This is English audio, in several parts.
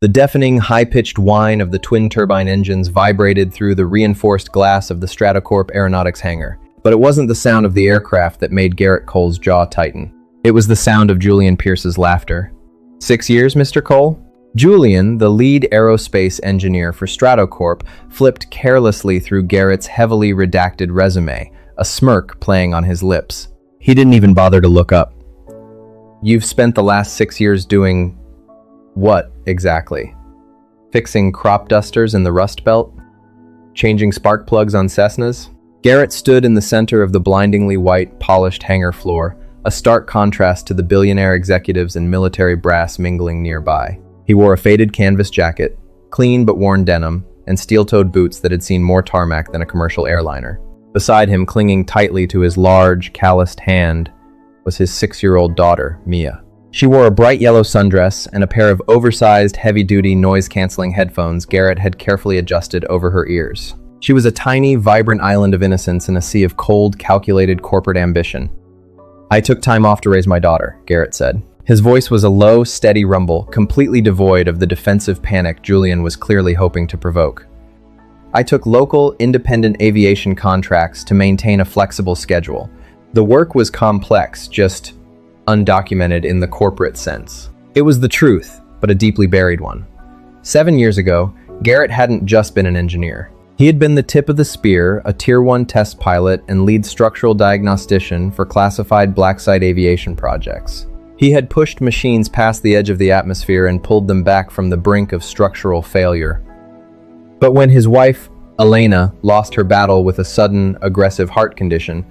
The deafening, high-pitched whine of the twin-turbine engines vibrated through the reinforced glass of the Stratocorp aeronautics hangar. But it wasn't the sound of the aircraft that made Garrett Cole's jaw tighten. It was the sound of Julian Pierce's laughter. 6 years, Mr. Cole? Julian, the lead aerospace engineer for Stratocorp, flipped carelessly through Garrett's heavily redacted resume, a smirk playing on his lips. He didn't even bother to look up. You've spent the last 6 years doing what, exactly? Fixing crop dusters in the Rust Belt? Changing spark plugs on Cessnas? Garrett stood in the center of the blindingly white, polished hangar floor, a stark contrast to the billionaire executives and military brass mingling nearby. He wore a faded canvas jacket, clean but worn denim, and steel-toed boots that had seen more tarmac than a commercial airliner. Beside him, clinging tightly to his large, calloused hand, was his 6-year-old daughter, Mia. She wore a bright yellow sundress and a pair of oversized, heavy-duty, noise-canceling headphones Garrett had carefully adjusted over her ears. She was a tiny, vibrant island of innocence in a sea of cold, calculated corporate ambition. I took time off to raise my daughter, Garrett said. His voice was a low, steady rumble, completely devoid of the defensive panic Julian was clearly hoping to provoke. I took local, independent aviation contracts to maintain a flexible schedule. The work was complex, just undocumented in the corporate sense. It was the truth, but a deeply buried one. 7 years ago, Garrett hadn't just been an engineer. He had been the tip of the spear, a Tier 1 test pilot and lead structural diagnostician for classified black site aviation projects. He had pushed machines past the edge of the atmosphere and pulled them back from the brink of structural failure. But when his wife, Elena, lost her battle with a sudden, aggressive heart condition,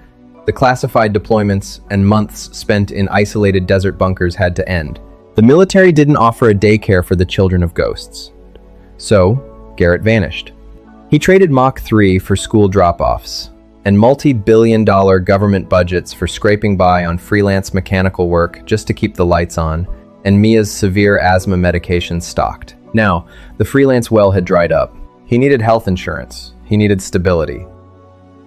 the classified deployments and months spent in isolated desert bunkers had to end. The military didn't offer a daycare for the children of ghosts. So, Garrett vanished. He traded Mach 3 for school drop-offs, and multi-billion-dollar government budgets for scraping by on freelance mechanical work just to keep the lights on, and Mia's severe asthma medication stocked. Now, the freelance well had dried up. He needed health insurance. He needed stability.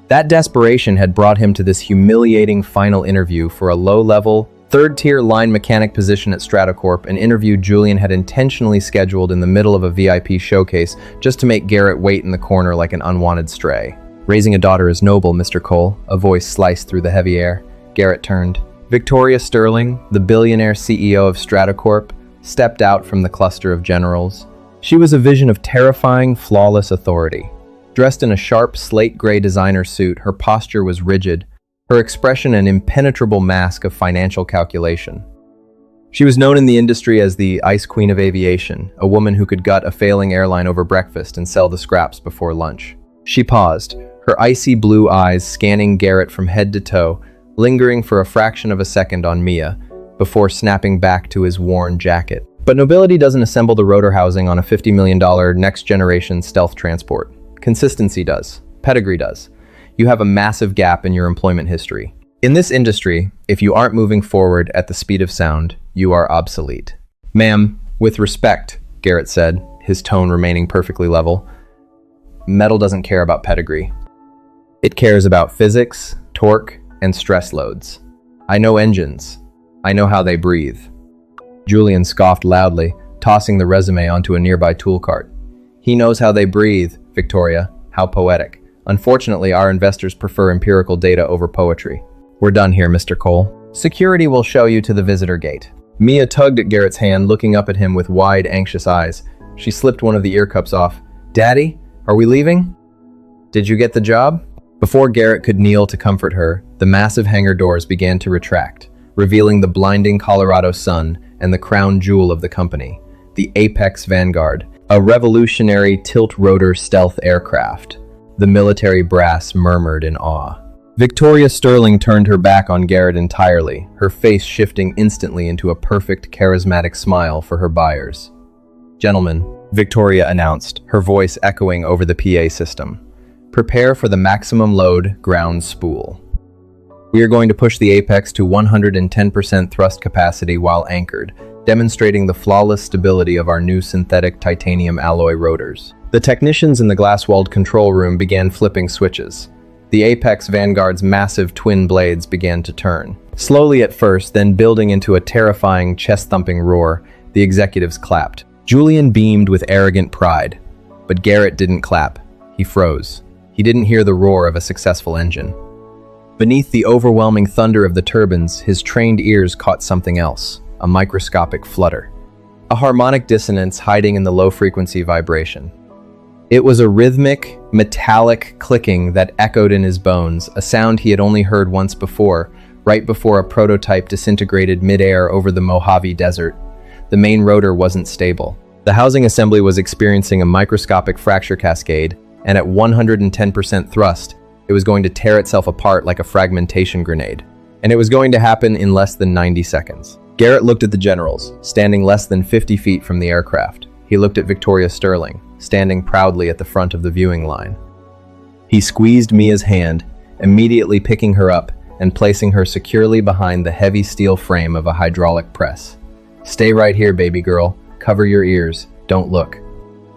That desperation had brought him to this humiliating final interview for a low-level, third-tier line mechanic position at Stratocorp, an interview Julian had intentionally scheduled in the middle of a VIP showcase just to make Garrett wait in the corner like an unwanted stray. Raising a daughter is noble, Mr. Cole, a voice sliced through the heavy air. Garrett turned. Victoria Sterling, the billionaire CEO of Stratocorp, stepped out from the cluster of generals. She was a vision of terrifying, flawless authority. Dressed in a sharp, slate-gray designer suit, her posture was rigid, her expression an impenetrable mask of financial calculation. She was known in the industry as the Ice Queen of Aviation, a woman who could gut a failing airline over breakfast and sell the scraps before lunch. She paused, her icy blue eyes scanning Garrett from head to toe, lingering for a fraction of a second on Mia, before snapping back to his worn jacket. But nobility doesn't assemble the rotor housing on a $50 million next-generation stealth transport. Consistency does. Pedigree does. You have a massive gap in your employment history. In this industry, if you aren't moving forward at the speed of sound, you are obsolete. Ma'am, with respect, Garrett said, his tone remaining perfectly level, metal doesn't care about pedigree. It cares about physics, torque, and stress loads. I know engines. I know how they breathe. Julian scoffed loudly, tossing the resume onto a nearby tool cart. He knows how they breathe, Victoria. How poetic. Unfortunately, our investors prefer empirical data over poetry. We're done here, Mr. Cole. Security will show you to the visitor gate. Mia tugged at Garrett's hand, looking up at him with wide, anxious eyes. She slipped one of the ear cups off. Daddy, are we leaving? Did you get the job? Before Garrett could kneel to comfort her, the massive hangar doors began to retract, revealing the blinding Colorado sun and the crown jewel of the company, the Apex Vanguard, a revolutionary tilt-rotor stealth aircraft. The military brass murmured in awe. Victoria Sterling turned her back on Garrett entirely, her face shifting instantly into a perfect, charismatic smile for her buyers. Gentlemen, Victoria announced, her voice echoing over the PA system. Prepare for the maximum load ground spool. We are going to push the Apex to 110% thrust capacity while anchored, demonstrating the flawless stability of our new synthetic titanium alloy rotors. The technicians in the glass-walled control room began flipping switches. The Apex Vanguard's massive twin blades began to turn. Slowly at first, then building into a terrifying, chest-thumping roar, the executives clapped. Julian beamed with arrogant pride, but Garrett didn't clap. He froze. He didn't hear the roar of a successful engine. Beneath the overwhelming thunder of the turbines, his trained ears caught something else, a microscopic flutter. A harmonic dissonance hiding in the low-frequency vibration. It was a rhythmic, metallic clicking that echoed in his bones, a sound he had only heard once before, right before a prototype disintegrated mid-air over the Mojave Desert. The main rotor wasn't stable. The housing assembly was experiencing a microscopic fracture cascade, and at 110% thrust, it was going to tear itself apart like a fragmentation grenade. And it was going to happen in less than 90 seconds. Garrett looked at the generals, standing less than 50 feet from the aircraft. He looked at Victoria Sterling, standing proudly at the front of the viewing line. He squeezed Mia's hand, immediately picking her up and placing her securely behind the heavy steel frame of a hydraulic press. "Stay right here, baby girl. Cover your ears. Don't look."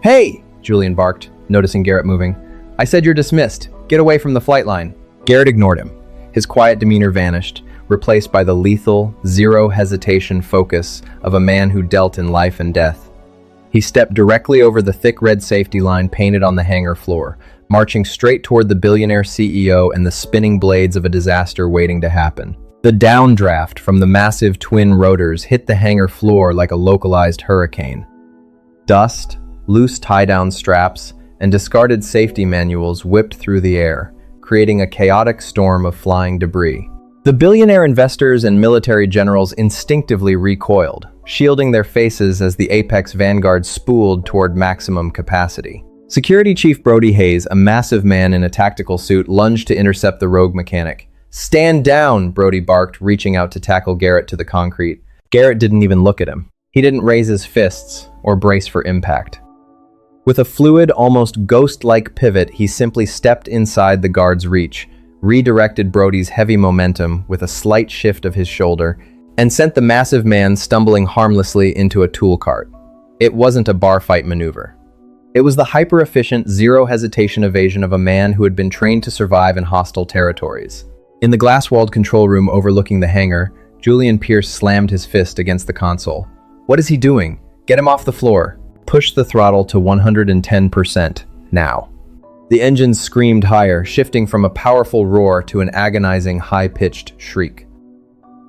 "Hey!" Julian barked, noticing Garrett moving. "I said you're dismissed. Get away from the flight line." Garrett ignored him. His quiet demeanor vanished, replaced by the lethal, zero-hesitation focus of a man who dealt in life and death. He stepped directly over the thick red safety line painted on the hangar floor, marching straight toward the billionaire CEO and the spinning blades of a disaster waiting to happen. The downdraft from the massive twin rotors hit the hangar floor like a localized hurricane. Dust, loose tie-down straps, and discarded safety manuals whipped through the air, creating a chaotic storm of flying debris. The billionaire investors and military generals instinctively recoiled, shielding their faces as the Apex Vanguard spooled toward maximum capacity. Security Chief Brody Hayes, a massive man in a tactical suit, lunged to intercept the rogue mechanic. "Stand down!" Brody barked, reaching out to tackle Garrett to the concrete. Garrett didn't even look at him. He didn't raise his fists or brace for impact. With a fluid, almost ghost-like pivot, he simply stepped inside the guard's reach, redirected Brody's heavy momentum with a slight shift of his shoulder, and sent the massive man stumbling harmlessly into a tool cart. It wasn't a bar fight maneuver. It was the hyper-efficient, zero-hesitation evasion of a man who had been trained to survive in hostile territories. In the glass-walled control room overlooking the hangar, Julian Pierce slammed his fist against the console. "What is he doing? Get him off the floor. Push the throttle to 110%, now." The engines screamed higher, shifting from a powerful roar to an agonizing, high-pitched shriek.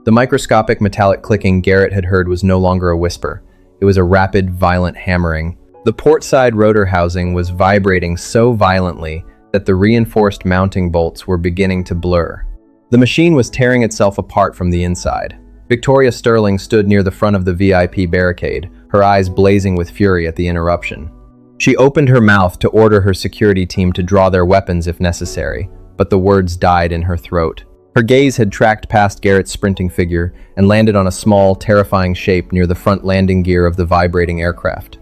The microscopic metallic clicking Garrett had heard was no longer a whisper. It was a rapid, violent hammering. The portside rotor housing was vibrating so violently that the reinforced mounting bolts were beginning to blur. The machine was tearing itself apart from the inside. Victoria Sterling stood near the front of the VIP barricade, her eyes blazing with fury at the interruption. She opened her mouth to order her security team to draw their weapons if necessary, but the words died in her throat. Her gaze had tracked past Garrett's sprinting figure and landed on a small, terrifying shape near the front landing gear of the vibrating aircraft.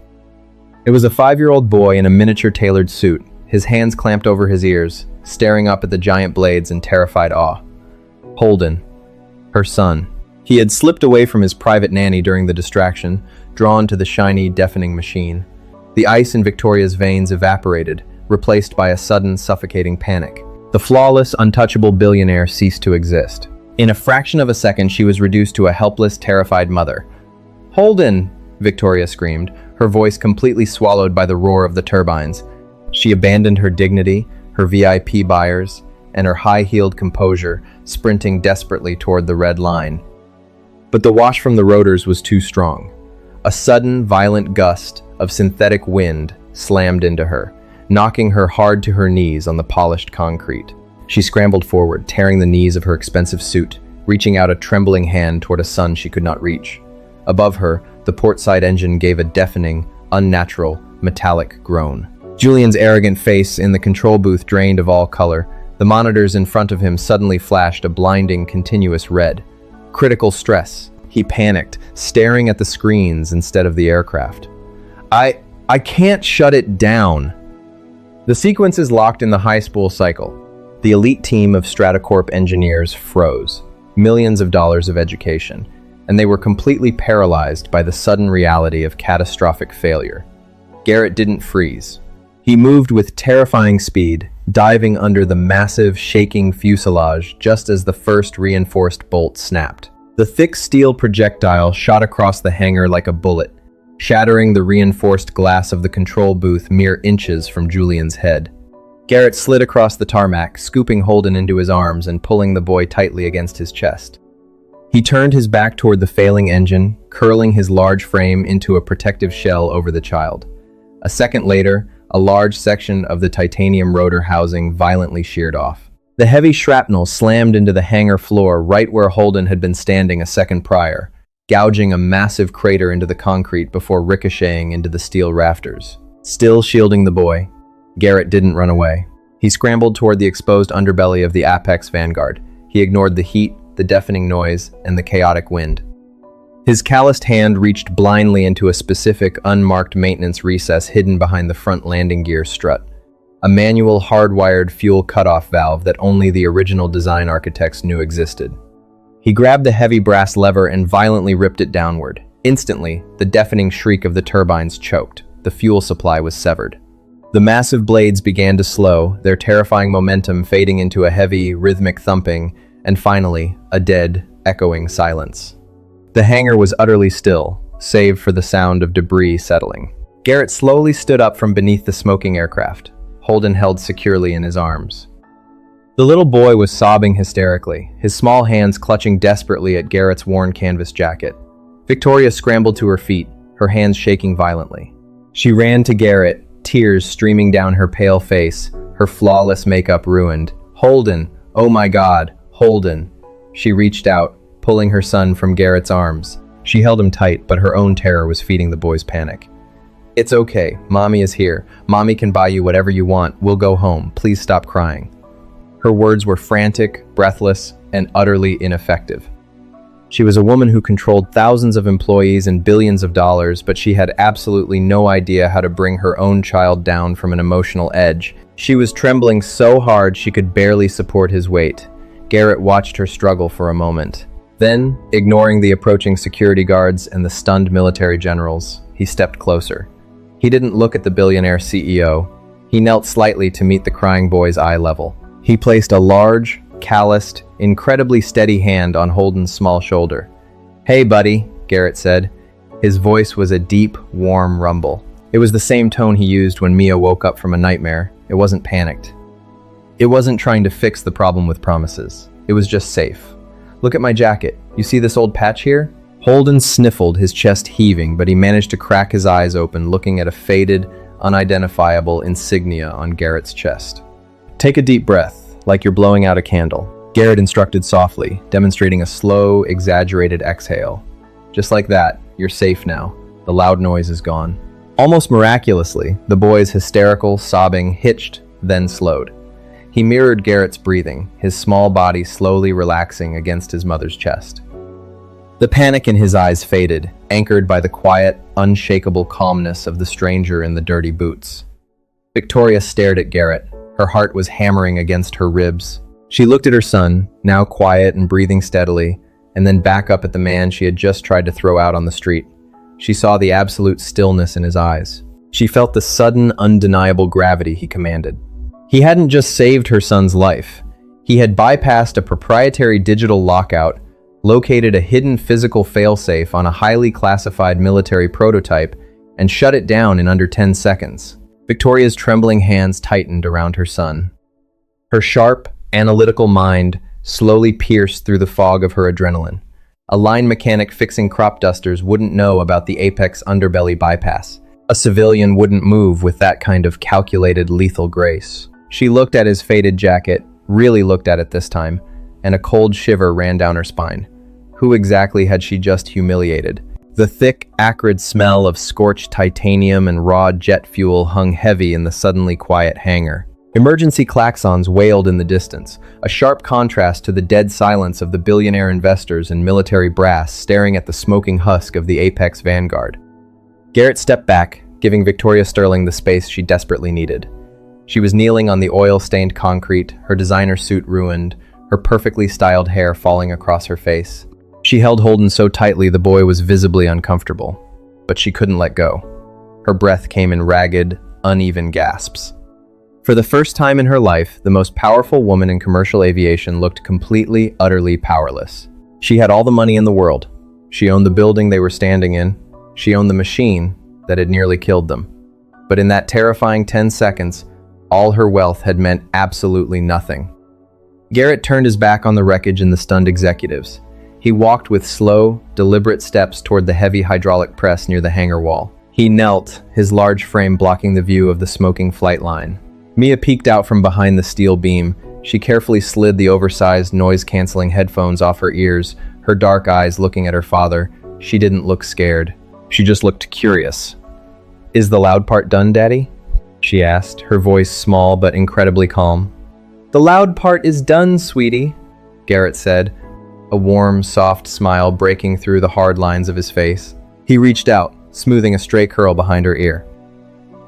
It was a 5-year-old boy in a miniature tailored suit, his hands clamped over his ears, staring up at the giant blades in terrified awe. Holden, her son. He had slipped away from his private nanny during the distraction, drawn to the shiny, deafening machine. The ice in Victoria's veins evaporated, replaced by a sudden, suffocating panic. The flawless, untouchable billionaire ceased to exist. In a fraction of a second, she was reduced to a helpless, terrified mother. "Holden!" Victoria screamed, her voice completely swallowed by the roar of the turbines. She abandoned her dignity, her VIP buyers, and her high-heeled composure, sprinting desperately toward the red line. But the wash from the rotors was too strong. A sudden, violent gust of synthetic wind slammed into her, knocking her hard to her knees on the polished concrete. She scrambled forward, tearing the knees of her expensive suit, reaching out a trembling hand toward a son she could not reach. Above her, the portside engine gave a deafening, unnatural, metallic groan. Julian's arrogant face in the control booth drained of all color. The monitors in front of him suddenly flashed a blinding, continuous red. Critical stress. He panicked, staring at the screens instead of the aircraft. I can't shut it down." The sequence is locked in the high spool cycle. The elite team of Stratocorp engineers froze. Millions of dollars of education. And they were completely paralyzed by the sudden reality of catastrophic failure. Garrett didn't freeze. He moved with terrifying speed, diving under the massive, shaking fuselage just as the first reinforced bolt snapped. The thick steel projectile shot across the hangar like a bullet, shattering the reinforced glass of the control booth mere inches from Julian's head. Garrett slid across the tarmac, scooping Holden into his arms and pulling the boy tightly against his chest. He turned his back toward the failing engine, curling his large frame into a protective shell over the child. A second later, a large section of the titanium rotor housing violently sheared off. The heavy shrapnel slammed into the hangar floor right where Holden had been standing a second prior, gouging a massive crater into the concrete before ricocheting into the steel rafters. Still shielding the boy, Garrett didn't run away. He scrambled toward the exposed underbelly of the Apex Vanguard. He ignored the heat, the deafening noise, and the chaotic wind. His calloused hand reached blindly into a specific, unmarked maintenance recess hidden behind the front landing gear strut, a manual hardwired fuel cutoff valve that only the original design architects knew existed. He grabbed the heavy brass lever and violently ripped it downward. Instantly, the deafening shriek of the turbines choked. The fuel supply was severed. The massive blades began to slow, their terrifying momentum fading into a heavy, rhythmic thumping, and finally, a dead, echoing silence. The hangar was utterly still, save for the sound of debris settling. Garrett slowly stood up from beneath the smoking aircraft, Holden held securely in his arms. The little boy was sobbing hysterically, his small hands clutching desperately at Garrett's worn canvas jacket. Victoria scrambled to her feet, her hands shaking violently. She ran to Garrett, tears streaming down her pale face, her flawless makeup ruined. "Holden, oh my God, Holden." She reached out, pulling her son from Garrett's arms. She held him tight, but her own terror was feeding the boy's panic. "It's okay, Mommy is here. Mommy can buy you whatever you want. We'll go home. Please stop crying." Her words were frantic, breathless, and utterly ineffective. She was a woman who controlled thousands of employees and billions of dollars, but she had absolutely no idea how to bring her own child down from an emotional edge. She was trembling so hard she could barely support his weight. Garrett watched her struggle for a moment. Then, ignoring the approaching security guards and the stunned military generals, he stepped closer. He didn't look at the billionaire CEO. He knelt slightly to meet the crying boy's eye level. He placed a large, calloused, incredibly steady hand on Holden's small shoulder. "Hey, buddy," Garrett said. His voice was a deep, warm rumble. It was the same tone he used when Mia woke up from a nightmare. It wasn't panicked. It wasn't trying to fix the problem with promises. It was just safe. "Look at my jacket. You see this old patch here?" Holden sniffled, his chest heaving, but he managed to crack his eyes open, looking at a faded, unidentifiable insignia on Garrett's chest. "Take a deep breath, like you're blowing out a candle," Garrett instructed softly, demonstrating a slow, exaggerated exhale. "Just like that, you're safe now. The loud noise is gone." Almost miraculously, the boy's hysterical, sobbing hitched, then slowed. He mirrored Garrett's breathing, his small body slowly relaxing against his mother's chest. The panic in his eyes faded, anchored by the quiet, unshakable calmness of the stranger in the dirty boots. Victoria stared at Garrett. Her heart was hammering against her ribs. She looked at her son, now quiet and breathing steadily, and then back up at the man she had just tried to throw out on the street. She saw the absolute stillness in his eyes. She felt the sudden, undeniable gravity he commanded. He hadn't just saved her son's life. He had bypassed a proprietary digital lockout, located a hidden physical failsafe on a highly classified military prototype, and shut it down in under 10 seconds. Victoria's trembling hands tightened around her son. Her sharp, analytical mind slowly pierced through the fog of her adrenaline. A line mechanic fixing crop dusters wouldn't know about the Apex underbelly bypass. A civilian wouldn't move with that kind of calculated, lethal grace. She looked at his faded jacket, really looked at it this time, and a cold shiver ran down her spine. Who exactly had she just humiliated? The thick, acrid smell of scorched titanium and raw jet fuel hung heavy in the suddenly quiet hangar. Emergency klaxons wailed in the distance, a sharp contrast to the dead silence of the billionaire investors and military brass staring at the smoking husk of the Apex Vanguard. Garrett stepped back, giving Victoria Sterling the space she desperately needed. She was kneeling on the oil-stained concrete, her designer suit ruined, her perfectly styled hair falling across her face. She held Holden so tightly the boy was visibly uncomfortable, but she couldn't let go. Her breath came in ragged, uneven gasps. For the first time in her life, the most powerful woman in commercial aviation looked completely, utterly powerless. She had all the money in the world. She owned the building they were standing in, She owned the machine that had nearly killed them. But in that terrifying 10 seconds, all her wealth had meant absolutely nothing. Garrett turned his back on the wreckage and the stunned executives. He walked with slow, deliberate steps toward the heavy hydraulic press near the hangar wall. He knelt, his large frame blocking the view of the smoking flight line. Mia peeked out from behind the steel beam. She carefully slid the oversized, noise-canceling headphones off her ears, her dark eyes looking at her father. She didn't look scared. She just looked curious. "Is the loud part done, Daddy?" she asked, her voice small but incredibly calm. "The loud part is done, sweetie," Garrett said, a warm, soft smile breaking through the hard lines of his face. He reached out, smoothing a stray curl behind her ear.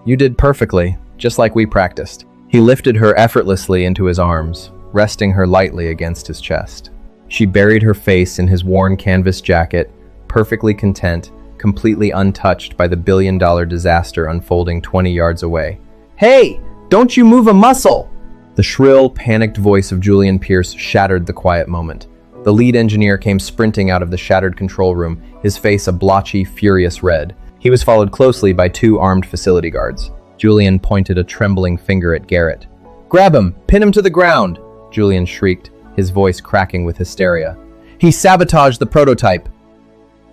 "You did perfectly, just like we practiced." He lifted her effortlessly into his arms, resting her lightly against his chest. She buried her face in his worn canvas jacket, perfectly content, completely untouched by the billion-dollar disaster unfolding 20 yards away. "Hey, don't you move a muscle!" The shrill, panicked voice of Julian Pierce shattered the quiet moment. The lead engineer came sprinting out of the shattered control room, his face a blotchy, furious red. He was followed closely by 2 armed facility guards. Julian pointed a trembling finger at Garrett. "Grab him! Pin him to the ground!" Julian shrieked, his voice cracking with hysteria. "He sabotaged the prototype!"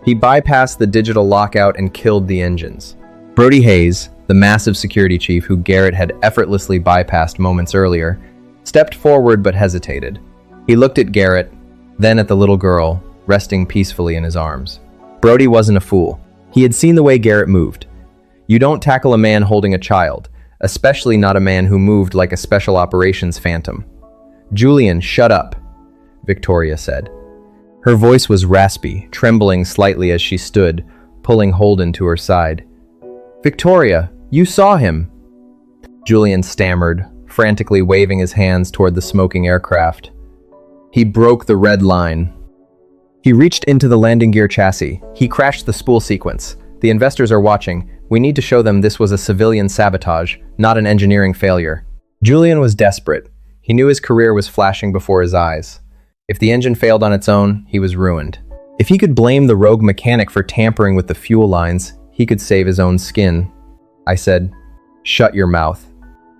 He bypassed the digital lockout and killed the engines. Brody Hayes, the massive security chief who Garrett had effortlessly bypassed moments earlier, stepped forward but hesitated. He looked at Garrett, then at the little girl, resting peacefully in his arms. Brody wasn't a fool. He had seen the way Garrett moved. You don't tackle a man holding a child, especially not a man who moved like a special operations phantom. "Julian, shut up," Victoria said. Her voice was raspy, trembling slightly as she stood, pulling Holden to her side. "Victoria, you saw him." Julian stammered, frantically waving his hands toward the smoking aircraft. "He broke the red line. He reached into the landing gear chassis. He crashed the spool sequence. The investors are watching. We need to show them this was a civilian sabotage, not an engineering failure." Julian was desperate. He knew his career was flashing before his eyes. If the engine failed on its own, he was ruined. If he could blame the rogue mechanic for tampering with the fuel lines, he could save his own skin. I said, "Shut your mouth."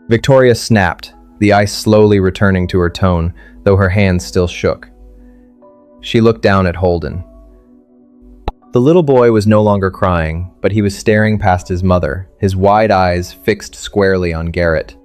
Victoria snapped, the ice slowly returning to her tone, though her hands still shook. She looked down at Holden. The little boy was no longer crying, but he was staring past his mother, his wide eyes fixed squarely on Garrett.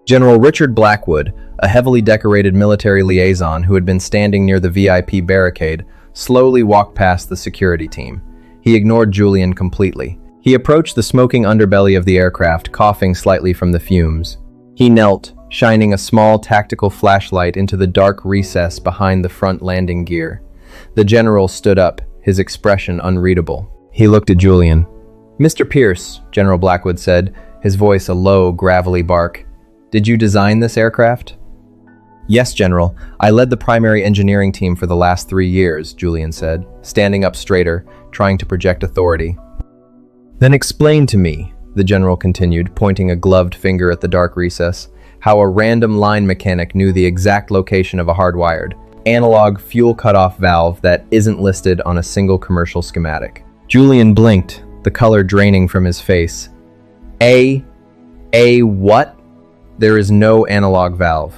General Richard Blackwood, a heavily decorated military liaison who had been standing near the VIP barricade, slowly walked past the security team. He ignored Julian completely. He approached the smoking underbelly of the aircraft, coughing slightly from the fumes. He knelt, shining a small tactical flashlight into the dark recess behind the front landing gear. The general stood up, his expression unreadable. He looked at Julian. "Mr. Pierce," General Blackwood said, his voice a low, gravelly bark. "Did you design this aircraft?" "Yes, General. I led the primary engineering team for the last 3 years," Julian said, standing up straighter, trying to project authority. "Then explain to me," the general continued, pointing a gloved finger at the dark recess, "how a random line mechanic knew the exact location of a hardwired, analog fuel cutoff valve that isn't listed on a single commercial schematic." Julian blinked, the color draining from his face. A what? There is no analog valve.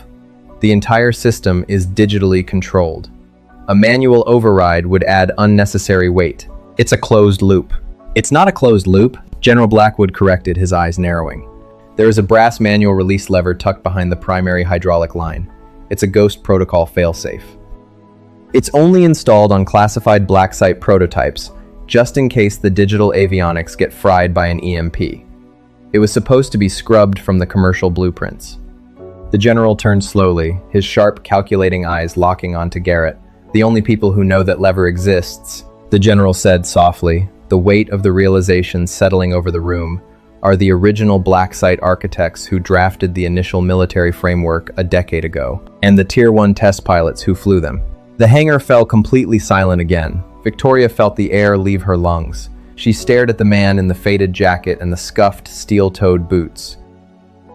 The entire system is digitally controlled. A manual override would add unnecessary weight. It's a closed loop. "It's not a closed loop," General Blackwood corrected, his eyes narrowing. "There is a brass manual release lever tucked behind the primary hydraulic line. It's a Ghost Protocol failsafe. It's only installed on classified black site prototypes, just in case the digital avionics get fried by an EMP. It was supposed to be scrubbed from the commercial blueprints." The general turned slowly, his sharp, calculating eyes locking onto Garrett. "The only people who know that lever exists," the general said softly, the weight of the realization settling over the room, "are the original black site architects who drafted the initial military framework a decade ago, and the Tier 1 test pilots who flew them." The hangar fell completely silent again. Victoria felt the air leave her lungs. She stared at the man in the faded jacket and the scuffed, steel-toed boots.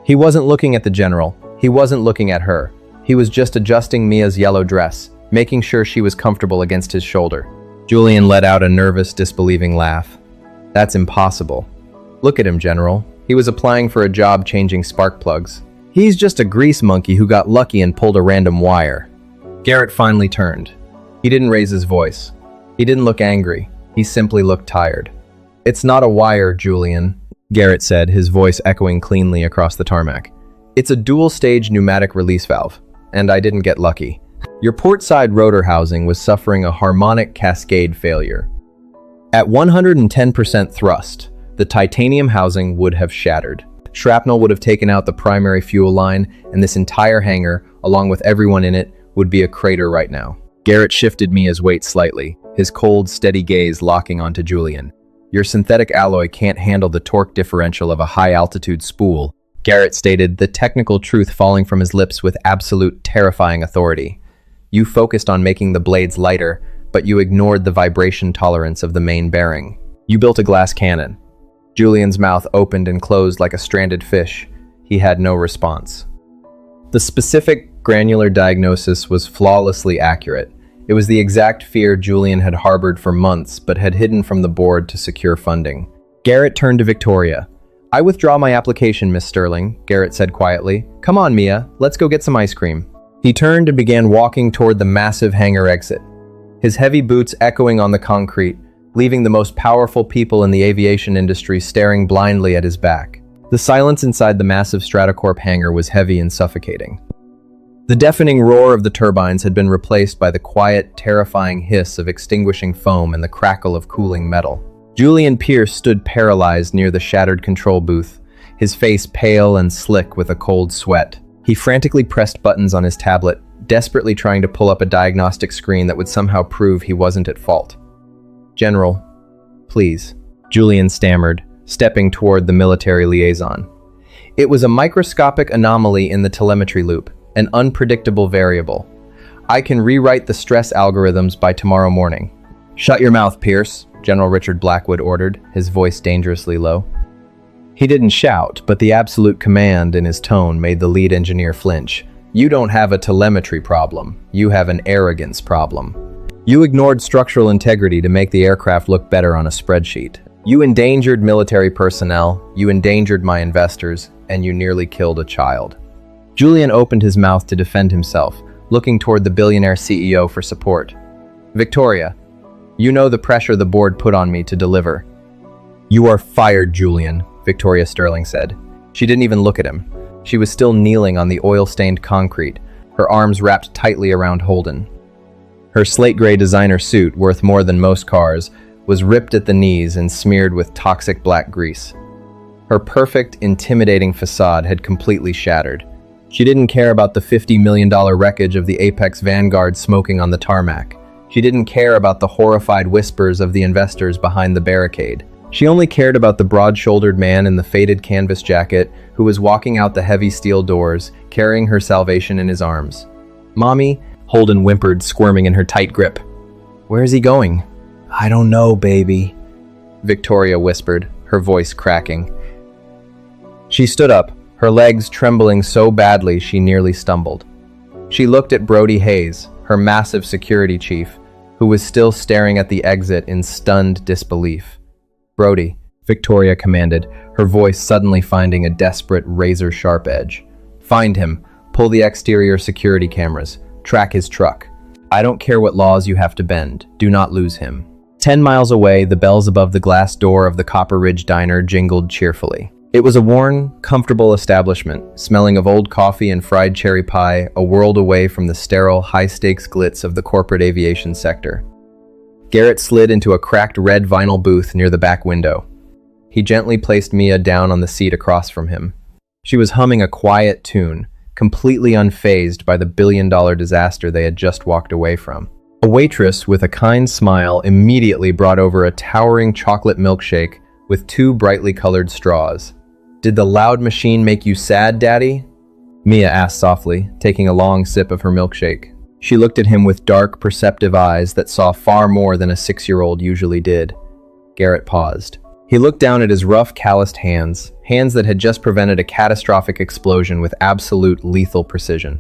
He wasn't looking at the general. He wasn't looking at her. He was just adjusting Mia's yellow dress, making sure she was comfortable against his shoulder. Julian let out a nervous, disbelieving laugh. That's impossible. Look at him, General. He was applying for a job changing spark plugs. He's just a grease monkey who got lucky and pulled a random wire. Garrett finally turned. He didn't raise his voice. He didn't look angry. He simply looked tired. "It's not a wire, Julian," Garrett said, his voice echoing cleanly across the tarmac. "It's a dual-stage pneumatic release valve, and I didn't get lucky. Your port-side rotor housing was suffering a harmonic cascade failure. At 110% thrust, the titanium housing would have shattered. Shrapnel would have taken out the primary fuel line, and this entire hangar, along with everyone in it, would be a crater right now." Garrett shifted Mia's weight slightly, his cold, steady gaze locking onto Julian. "Your synthetic alloy can't handle the torque differential of a high-altitude spool," Garrett stated, the technical truth falling from his lips with absolute, terrifying authority. "You focused on making the blades lighter, but you ignored the vibration tolerance of the main bearing. You built a glass cannon." Julian's mouth opened and closed like a stranded fish. He had no response. The specific, granular diagnosis was flawlessly accurate. It was the exact fear Julian had harbored for months, but had hidden from the board to secure funding. Garrett turned to Victoria. "I withdraw my application, Miss Sterling," Garrett said quietly. "Come on, Mia, let's go get some ice cream." He turned and began walking toward the massive hangar exit, his heavy boots echoing on the concrete, leaving the most powerful people in the aviation industry staring blindly at his back. The silence inside the massive Stratocorp hangar was heavy and suffocating. The deafening roar of the turbines had been replaced by the quiet, terrifying hiss of extinguishing foam and the crackle of cooling metal. Julian Pierce stood paralyzed near the shattered control booth, his face pale and slick with a cold sweat. He frantically pressed buttons on his tablet, desperately trying to pull up a diagnostic screen that would somehow prove he wasn't at fault. "General, please," Julian stammered, stepping toward the military liaison. It was a microscopic anomaly in the telemetry loop, an unpredictable variable. "I can rewrite the stress algorithms by tomorrow morning." "Shut your mouth, Pierce," General Richard Blackwood ordered, his voice dangerously low. He didn't shout, but the absolute command in his tone made the lead engineer flinch. "You don't have a telemetry problem. You have an arrogance problem. You ignored structural integrity to make the aircraft look better on a spreadsheet. You endangered military personnel, you endangered my investors, and you nearly killed a child." Julian opened his mouth to defend himself, looking toward the billionaire CEO for support. "Victoria, you know the pressure the board put on me to deliver." "You are fired, Julian," Victoria Sterling said. She didn't even look at him. She was still kneeling on the oil-stained concrete, her arms wrapped tightly around Holden. Her slate-gray designer suit, worth more than most cars, was ripped at the knees and smeared with toxic black grease. Her perfect, intimidating facade had completely shattered. She didn't care about the $50 million wreckage of the Apex Vanguard smoking on the tarmac. She didn't care about the horrified whispers of the investors behind the barricade. She only cared about the broad-shouldered man in the faded canvas jacket who was walking out the heavy steel doors, carrying her salvation in his arms. "Mommy," Holden whimpered, squirming in her tight grip. "Where is he going?" "I don't know, baby," Victoria whispered, her voice cracking. She stood up, her legs trembling so badly she nearly stumbled. She looked at Brody Hayes, her massive security chief, who was still staring at the exit in stunned disbelief. "Brody," Victoria commanded, her voice suddenly finding a desperate, razor-sharp edge. "Find him, pull the exterior security cameras, track his truck. I don't care what laws you have to bend, do not lose him." 10 miles away, the bells above the glass door of the Copper Ridge Diner jingled cheerfully. It was a worn, comfortable establishment, smelling of old coffee and fried cherry pie, a world away from the sterile, high-stakes glitz of the corporate aviation sector. Garrett slid into a cracked red vinyl booth near the back window. He gently placed Mia down on the seat across from him. She was humming a quiet tune, completely unfazed by the billion-dollar disaster they had just walked away from. A waitress with a kind smile immediately brought over a towering chocolate milkshake with 2 brightly colored straws. "Did the loud machine make you sad, Daddy?" Mia asked softly, taking a long sip of her milkshake. She looked at him with dark, perceptive eyes that saw far more than a 6-year-old usually did. Garrett paused. He looked down at his rough, calloused hands, hands that had just prevented a catastrophic explosion with absolute lethal precision.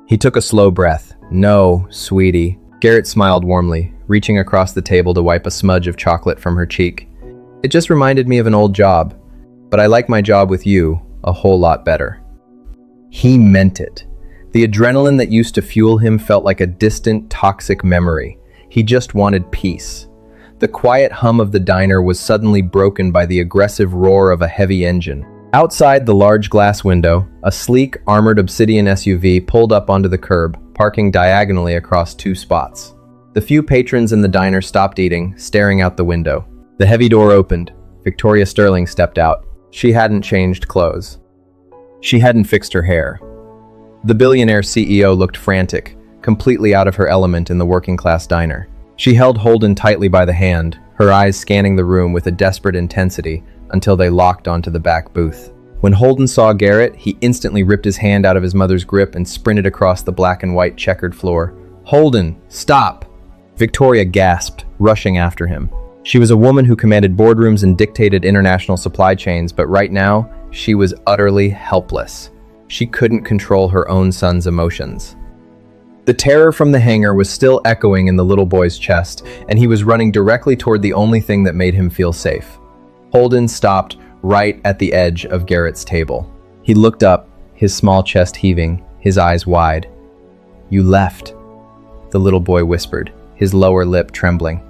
He took a slow breath. "No, sweetie." Garrett smiled warmly, reaching across the table to wipe a smudge of chocolate from her cheek. It just reminded me of an old job, but I like my job with you a whole lot better." He meant it. The adrenaline that used to fuel him felt like a distant, toxic memory. He just wanted peace. The quiet hum of the diner was suddenly broken by the aggressive roar of a heavy engine. Outside the large glass window, a sleek, armored obsidian SUV pulled up onto the curb, parking diagonally across two spots. The few patrons in the diner stopped eating, staring out the window. The heavy door opened. Victoria Sterling stepped out. She hadn't changed clothes. She hadn't fixed her hair. The billionaire CEO looked frantic, completely out of her element in the working-class diner. She held Holden tightly by the hand, her eyes scanning the room with a desperate intensity until they locked onto the back booth. When Holden saw Garrett, he instantly ripped his hand out of his mother's grip and sprinted across the black and white checkered floor. "Holden, stop!" Victoria gasped, rushing after him. She was a woman who commanded boardrooms and dictated international supply chains, but right now, she was utterly helpless. She couldn't control her own son's emotions. The terror from the hangar was still echoing in the little boy's chest, and he was running directly toward the only thing that made him feel safe. Holden stopped right at the edge of Garrett's table. He looked up, his small chest heaving, his eyes wide. "You left," the little boy whispered, his lower lip trembling.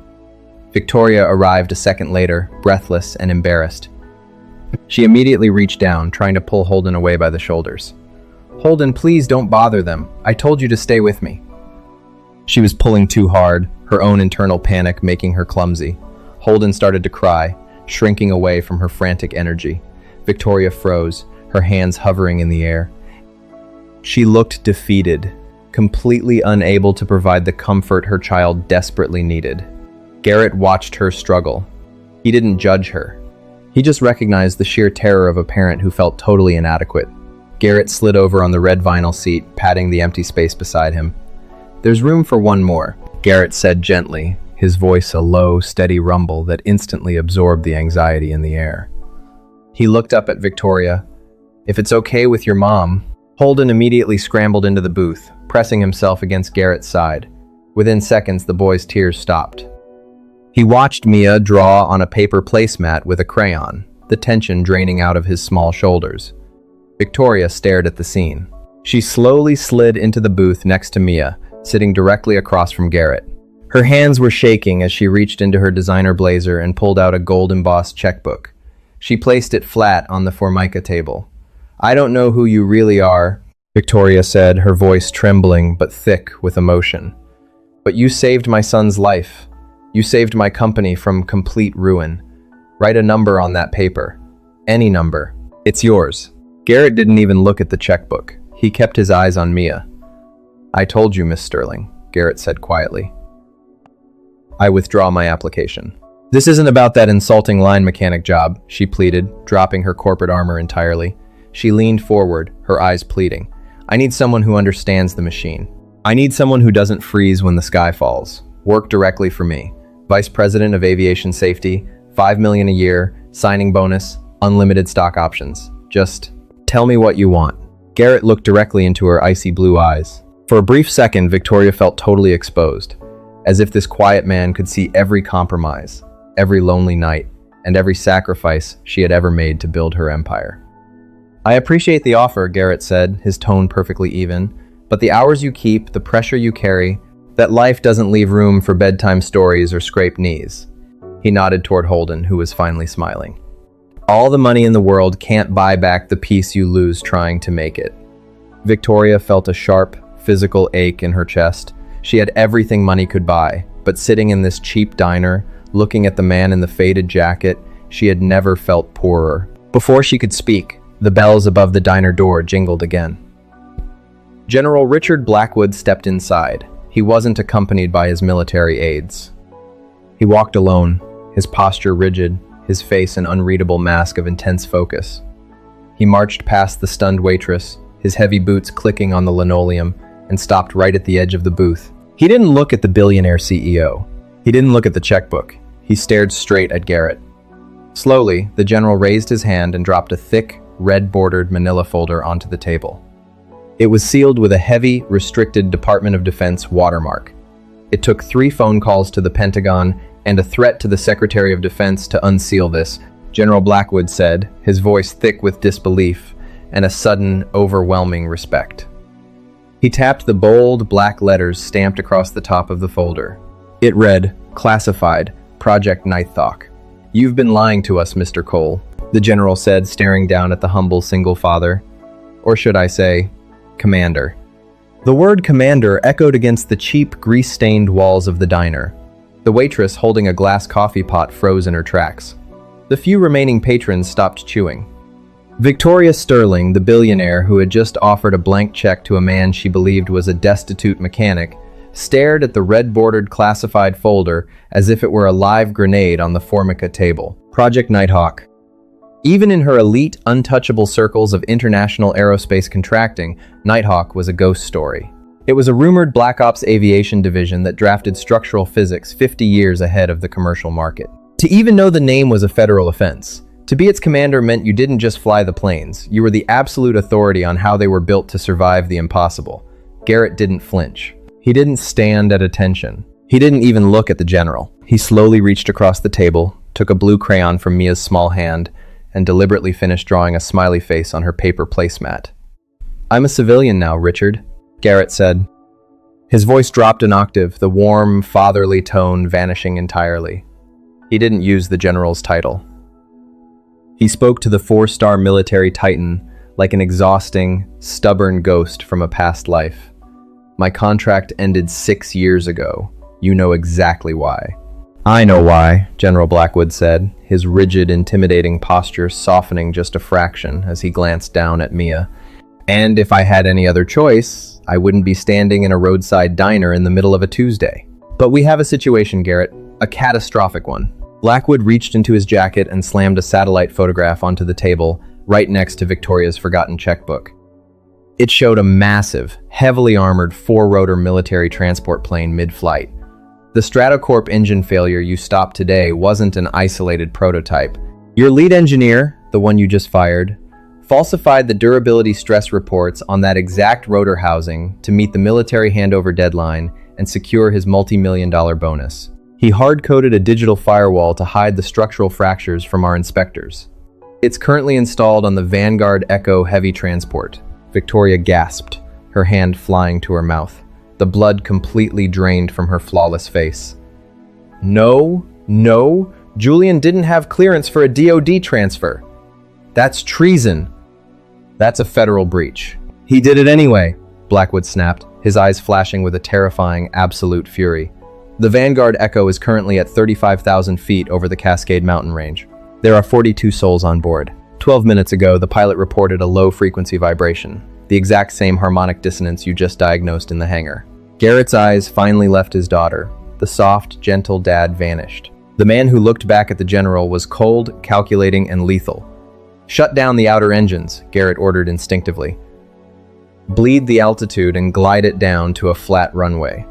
Victoria arrived a second later, breathless and embarrassed. She immediately reached down, trying to pull Holden away by the shoulders. "Holden, please don't bother them. I told you to stay with me." She was pulling too hard, her own internal panic making her clumsy. Holden started to cry, shrinking away from her frantic energy. Victoria froze, her hands hovering in the air. She looked defeated, completely unable to provide the comfort her child desperately needed. Garrett watched her struggle. He didn't judge her. He just recognized the sheer terror of a parent who felt totally inadequate. Garrett slid over on the red vinyl seat, patting the empty space beside him. "There's room for one more," Garrett said gently, his voice a low, steady rumble that instantly absorbed the anxiety in the air. He looked up at Victoria. "If it's okay with your mom." Holden immediately scrambled into the booth, pressing himself against Garrett's side. Within seconds, the boy's tears stopped. He watched Mia draw on a paper placemat with a crayon, the tension draining out of his small shoulders. Victoria stared at the scene. She slowly slid into the booth next to Mia, sitting directly across from Garrett. Her hands were shaking as she reached into her designer blazer and pulled out a gold-embossed checkbook. She placed it flat on the Formica table. "I don't know who you really are," Victoria said, her voice trembling but thick with emotion. "But you saved my son's life. You saved my company from complete ruin. Write a number on that paper. Any number. It's yours." Garrett didn't even look at the checkbook. He kept his eyes on Mia. "I told you, Miss Sterling," Garrett said quietly. "I withdraw my application." "This isn't about that insulting line mechanic job," she pleaded, dropping her corporate armor entirely. She leaned forward, her eyes pleading. "I need someone who understands the machine. I need someone who doesn't freeze when the sky falls. Work directly for me. Vice President of Aviation Safety, $5 million a year, signing bonus, unlimited stock options. Just tell me what you want." Garrett looked directly into her icy blue eyes. For a brief second, Victoria felt totally exposed, as if this quiet man could see every compromise, every lonely night, and every sacrifice she had ever made to build her empire. "I appreciate the offer," Garrett said, his tone perfectly even, "but the hours you keep, the pressure you carry, that life doesn't leave room for bedtime stories or scraped knees." He nodded toward Holden, who was finally smiling. "All the money in the world can't buy back the peace you lose trying to make it." Victoria felt a sharp, physical ache in her chest. She had everything money could buy, but sitting in this cheap diner, looking at the man in the faded jacket, she had never felt poorer. Before she could speak, the bells above the diner door jingled again. General Richard Blackwood stepped inside. He wasn't accompanied by his military aides. He walked alone, his posture rigid, his face an unreadable mask of intense focus. He marched past the stunned waitress, his heavy boots clicking on the linoleum, and stopped right at the edge of the booth. He didn't look at the billionaire CEO. He didn't look at the checkbook. He stared straight at Garrett. Slowly, the general raised his hand and dropped a thick, red-bordered manila folder onto the table. It was sealed with a heavy, restricted Department of Defense watermark. It took 3 phone calls to the Pentagon and a threat to the Secretary of Defense to unseal this, General Blackwood said, his voice thick with disbelief and a sudden, overwhelming respect. He tapped the bold, black letters stamped across the top of the folder. It read, "Classified, Project Nighthawk." "You've been lying to us, Mr. Cole," the general said, staring down at the humble single father. Or should I say, commander. The word commander echoed against the cheap, grease-stained walls of the diner. The waitress holding a glass coffee pot froze in her tracks. The few remaining patrons stopped chewing. Victoria Sterling, the billionaire who had just offered a blank check to a man she believed was a destitute mechanic, stared at the red-bordered classified folder as if it were a live grenade on the Formica table. Project Nighthawk. Even in her elite, untouchable circles of international aerospace contracting, Nighthawk was a ghost story. It was a rumored Black Ops aviation division that drafted structural physics 50 years ahead of the commercial market. To even know the name was a federal offense. To be its commander meant you didn't just fly the planes, you were the absolute authority on how they were built to survive the impossible. Garrett didn't flinch. He didn't stand at attention. He didn't even look at the general. He slowly reached across the table, took a blue crayon from Mia's small hand, and deliberately finished drawing a smiley face on her paper placemat. "I'm a civilian now, Richard," Garrett said. His voice dropped an octave, the warm, fatherly tone vanishing entirely. He didn't use the general's title. He spoke to the 4-star military titan like an exhausting, stubborn ghost from a past life. "My contract ended 6 years ago. You know exactly why." "I know why," General Blackwood said, his rigid, intimidating posture softening just a fraction as he glanced down at Mia. "And if I had any other choice, I wouldn't be standing in a roadside diner in the middle of a Tuesday. But we have a situation, Garrett, a catastrophic one." Blackwood reached into his jacket and slammed a satellite photograph onto the table, right next to Victoria's forgotten checkbook. It showed a massive, heavily armored 4-rotor military transport plane mid-flight. The Stratocorp engine failure you stopped today wasn't an isolated prototype. Your lead engineer, the one you just fired, falsified the durability stress reports on that exact rotor housing to meet the military handover deadline and secure his multi-million-dollar bonus. He hard-coded a digital firewall to hide the structural fractures from our inspectors. It's currently installed on the Vanguard Echo heavy transport. Victoria gasped, her hand flying to her mouth, the blood completely drained from her flawless face. No, Julian didn't have clearance for a DoD transfer. That's treason. That's a federal breach. He did it anyway, Blackwood snapped, his eyes flashing with a terrifying, absolute fury. The Vanguard Echo is currently at 35,000 feet over the Cascade Mountain range. There are 42 souls on board. 12 minutes ago, the pilot reported a low-frequency vibration, the exact same harmonic dissonance you just diagnosed in the hangar. Garrett's eyes finally left his daughter. The soft, gentle dad vanished. The man who looked back at the general was cold, calculating, and lethal. "Shut down the outer engines," Garrett ordered instinctively. "Bleed the altitude and glide it down to a flat runway."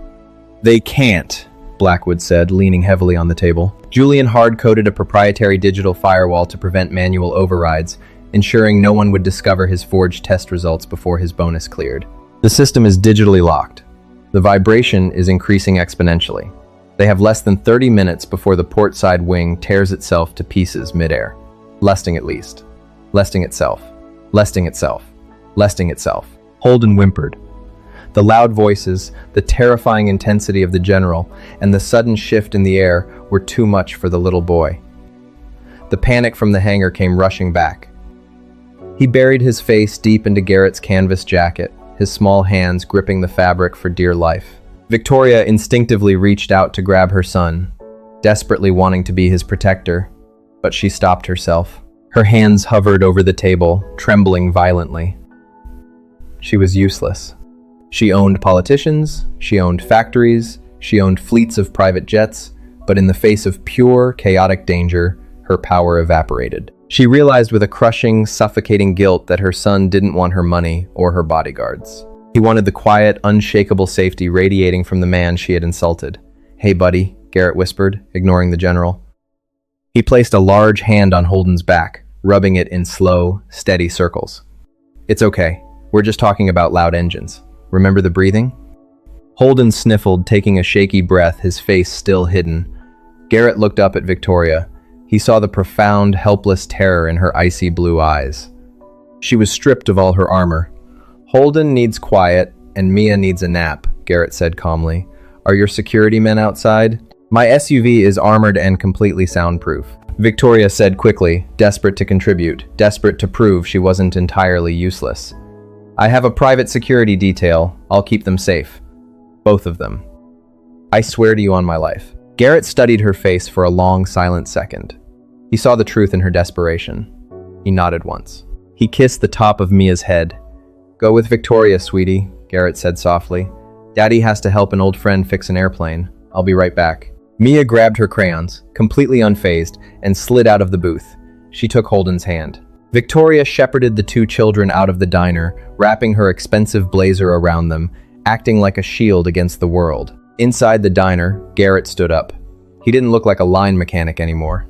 "They can't," Blackwood said, leaning heavily on the table. Julian hard-coded a proprietary digital firewall to prevent manual overrides, ensuring no one would discover his forged test results before his bonus cleared. The system is digitally locked. The vibration is increasing exponentially. They have less than 30 minutes before the port side wing tears itself to pieces midair. Lesting at least. Lesting itself. Lesting itself. Lesting itself. Holden whimpered. The loud voices, the terrifying intensity of the general, and the sudden shift in the air were too much for the little boy. The panic from the hangar came rushing back. He buried his face deep into Garrett's canvas jacket, his small hands gripping the fabric for dear life. Victoria instinctively reached out to grab her son, desperately wanting to be his protector, but she stopped herself. Her hands hovered over the table, trembling violently. She was useless. She owned politicians, she owned factories, she owned fleets of private jets, but in the face of pure, chaotic danger, her power evaporated. She realized with a crushing, suffocating guilt that her son didn't want her money or her bodyguards. He wanted the quiet, unshakable safety radiating from the man she had insulted. "Hey, buddy," Garrett whispered, ignoring the general. He placed a large hand on Holden's back, rubbing it in slow, steady circles. "It's okay. We're just talking about loud engines. Remember the breathing?" Holden sniffled, taking a shaky breath, his face still hidden. Garrett looked up at Victoria. He saw the profound, helpless terror in her icy blue eyes. She was stripped of all her armor. "Holden needs quiet, and Mia needs a nap," Garrett said calmly. "Are your security men outside?" "My SUV is armored and completely soundproof," Victoria said quickly, desperate to contribute, desperate to prove she wasn't entirely useless. "I have a private security detail. I'll keep them safe. Both of them. I swear to you on my life." Garrett studied her face for a long, silent second. He saw the truth in her desperation. He nodded once. He kissed the top of Mia's head. "Go with Victoria, sweetie," Garrett said softly. "Daddy has to help an old friend fix an airplane. I'll be right back." Mia grabbed her crayons, completely unfazed, and slid out of the booth. She took Holden's hand. Victoria shepherded the two children out of the diner, wrapping her expensive blazer around them, acting like a shield against the world. Inside the diner, Garrett stood up. He didn't look like a line mechanic anymore.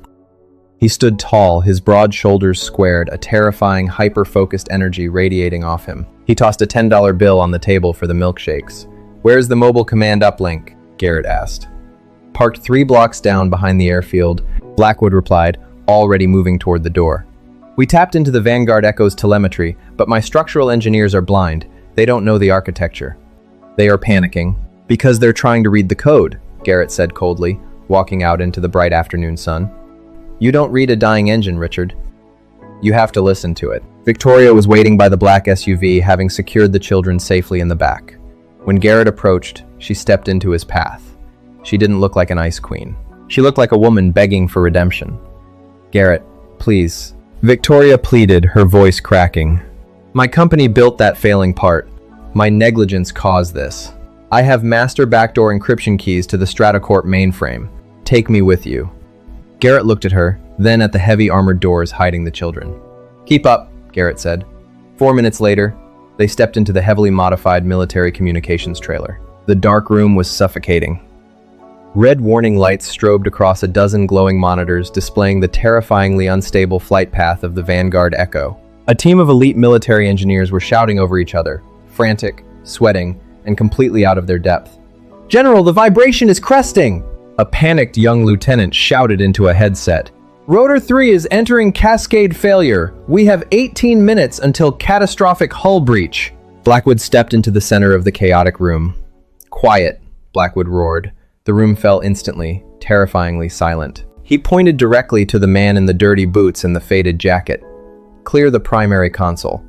He stood tall, his broad shoulders squared, a terrifying, hyper-focused energy radiating off him. He tossed a $10 bill on the table for the milkshakes. "Where's the mobile command uplink?" Garrett asked. "Parked 3 blocks down behind the airfield," Blackwood replied, already moving toward the door. "We tapped into the Vanguard Echo's telemetry, but my structural engineers are blind. They don't know the architecture. They are panicking because they're trying to read the code," Garrett said coldly, walking out into the bright afternoon sun. "You don't read a dying engine, Richard. You have to listen to it." Victoria was waiting by the black SUV, having secured the children safely in the back. When Garrett approached, she stepped into his path. She didn't look like an ice queen. She looked like a woman begging for redemption. "Garrett, please," Victoria pleaded, her voice cracking. "My company built that failing part. My negligence caused this. I have master backdoor encryption keys to the Stratacorp mainframe. Take me with you." Garrett looked at her, then at the heavy armored doors hiding the children. "Keep up," Garrett said. 4 minutes later, they stepped into the heavily modified military communications trailer. The dark room was suffocating. Red warning lights strobed across a dozen glowing monitors displaying the terrifyingly unstable flight path of the Vanguard Echo. A team of elite military engineers were shouting over each other, frantic, sweating, and completely out of their depth. "General, the vibration is cresting!" A panicked young lieutenant shouted into a headset. "Rotor 3 is entering cascade failure. We have 18 minutes until catastrophic hull breach." Blackwood stepped into the center of the chaotic room. "Quiet," Blackwood roared. The room fell instantly, terrifyingly silent. He pointed directly to the man in the dirty boots and the faded jacket. "Clear the primary console.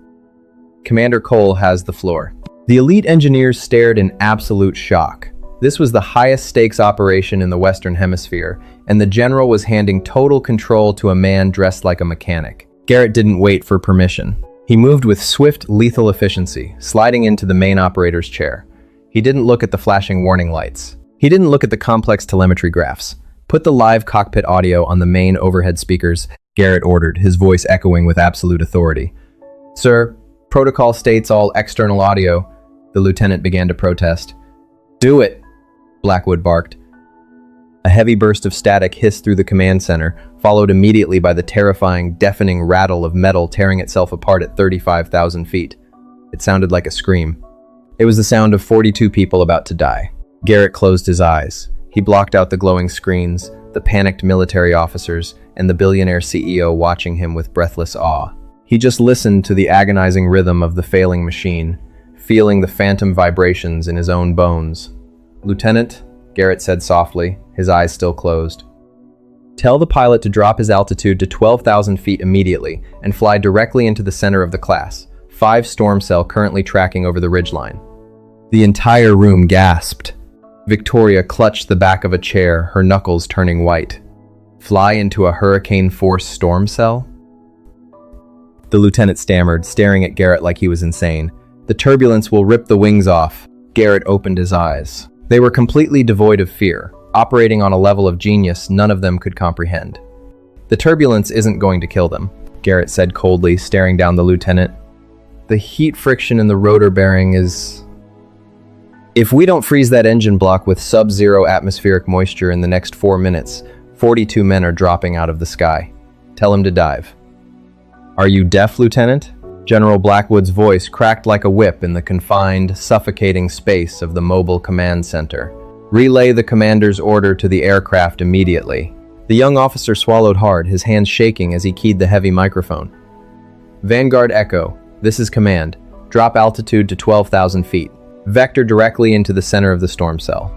Commander Cole has the floor." The elite engineers stared in absolute shock. This was the highest stakes operation in the Western Hemisphere, and the general was handing total control to a man dressed like a mechanic. Garrett didn't wait for permission. He moved with swift, lethal efficiency, sliding into the main operator's chair. He didn't look at the flashing warning lights. He didn't look at the complex telemetry graphs. "Put the live cockpit audio on the main overhead speakers," Garrett ordered, his voice echoing with absolute authority. "Sir, protocol states all external audio," the lieutenant began to protest. "Do it," Blackwood barked. A heavy burst of static hissed through the command center, followed immediately by the terrifying, deafening rattle of metal tearing itself apart at 35,000 feet. It sounded like a scream. It was the sound of 42 people about to die. Garrett closed his eyes. He blocked out the glowing screens, the panicked military officers, and the billionaire CEO watching him with breathless awe. He just listened to the agonizing rhythm of the failing machine, feeling the phantom vibrations in his own bones. "Lieutenant," Garrett said softly, his eyes still closed. "Tell the pilot to drop his altitude to 12,000 feet immediately and fly directly into the center of the class. 5 storm cell currently tracking over the ridgeline." The entire room gasped. Victoria clutched the back of a chair, her knuckles turning white. "Fly into a hurricane-force storm cell?" The lieutenant stammered, staring at Garrett like he was insane. "The turbulence will rip the wings off." Garrett opened his eyes. They were completely devoid of fear, operating on a level of genius none of them could comprehend. "The turbulence isn't going to kill them," Garrett said coldly, staring down the lieutenant. "The heat friction in the rotor bearing is... If we don't freeze that engine block with sub-zero atmospheric moisture in the next 4 minutes, 42 men are dropping out of the sky. Tell him to dive." "Are you deaf, Lieutenant?" General Blackwood's voice cracked like a whip in the confined, suffocating space of the mobile command center. Relay the commander's order to the aircraft immediately. The young officer swallowed hard, his hands shaking as he keyed the heavy microphone. Vanguard Echo, this is command. Drop altitude to 12,000 feet. Vector directly into the center of the storm cell.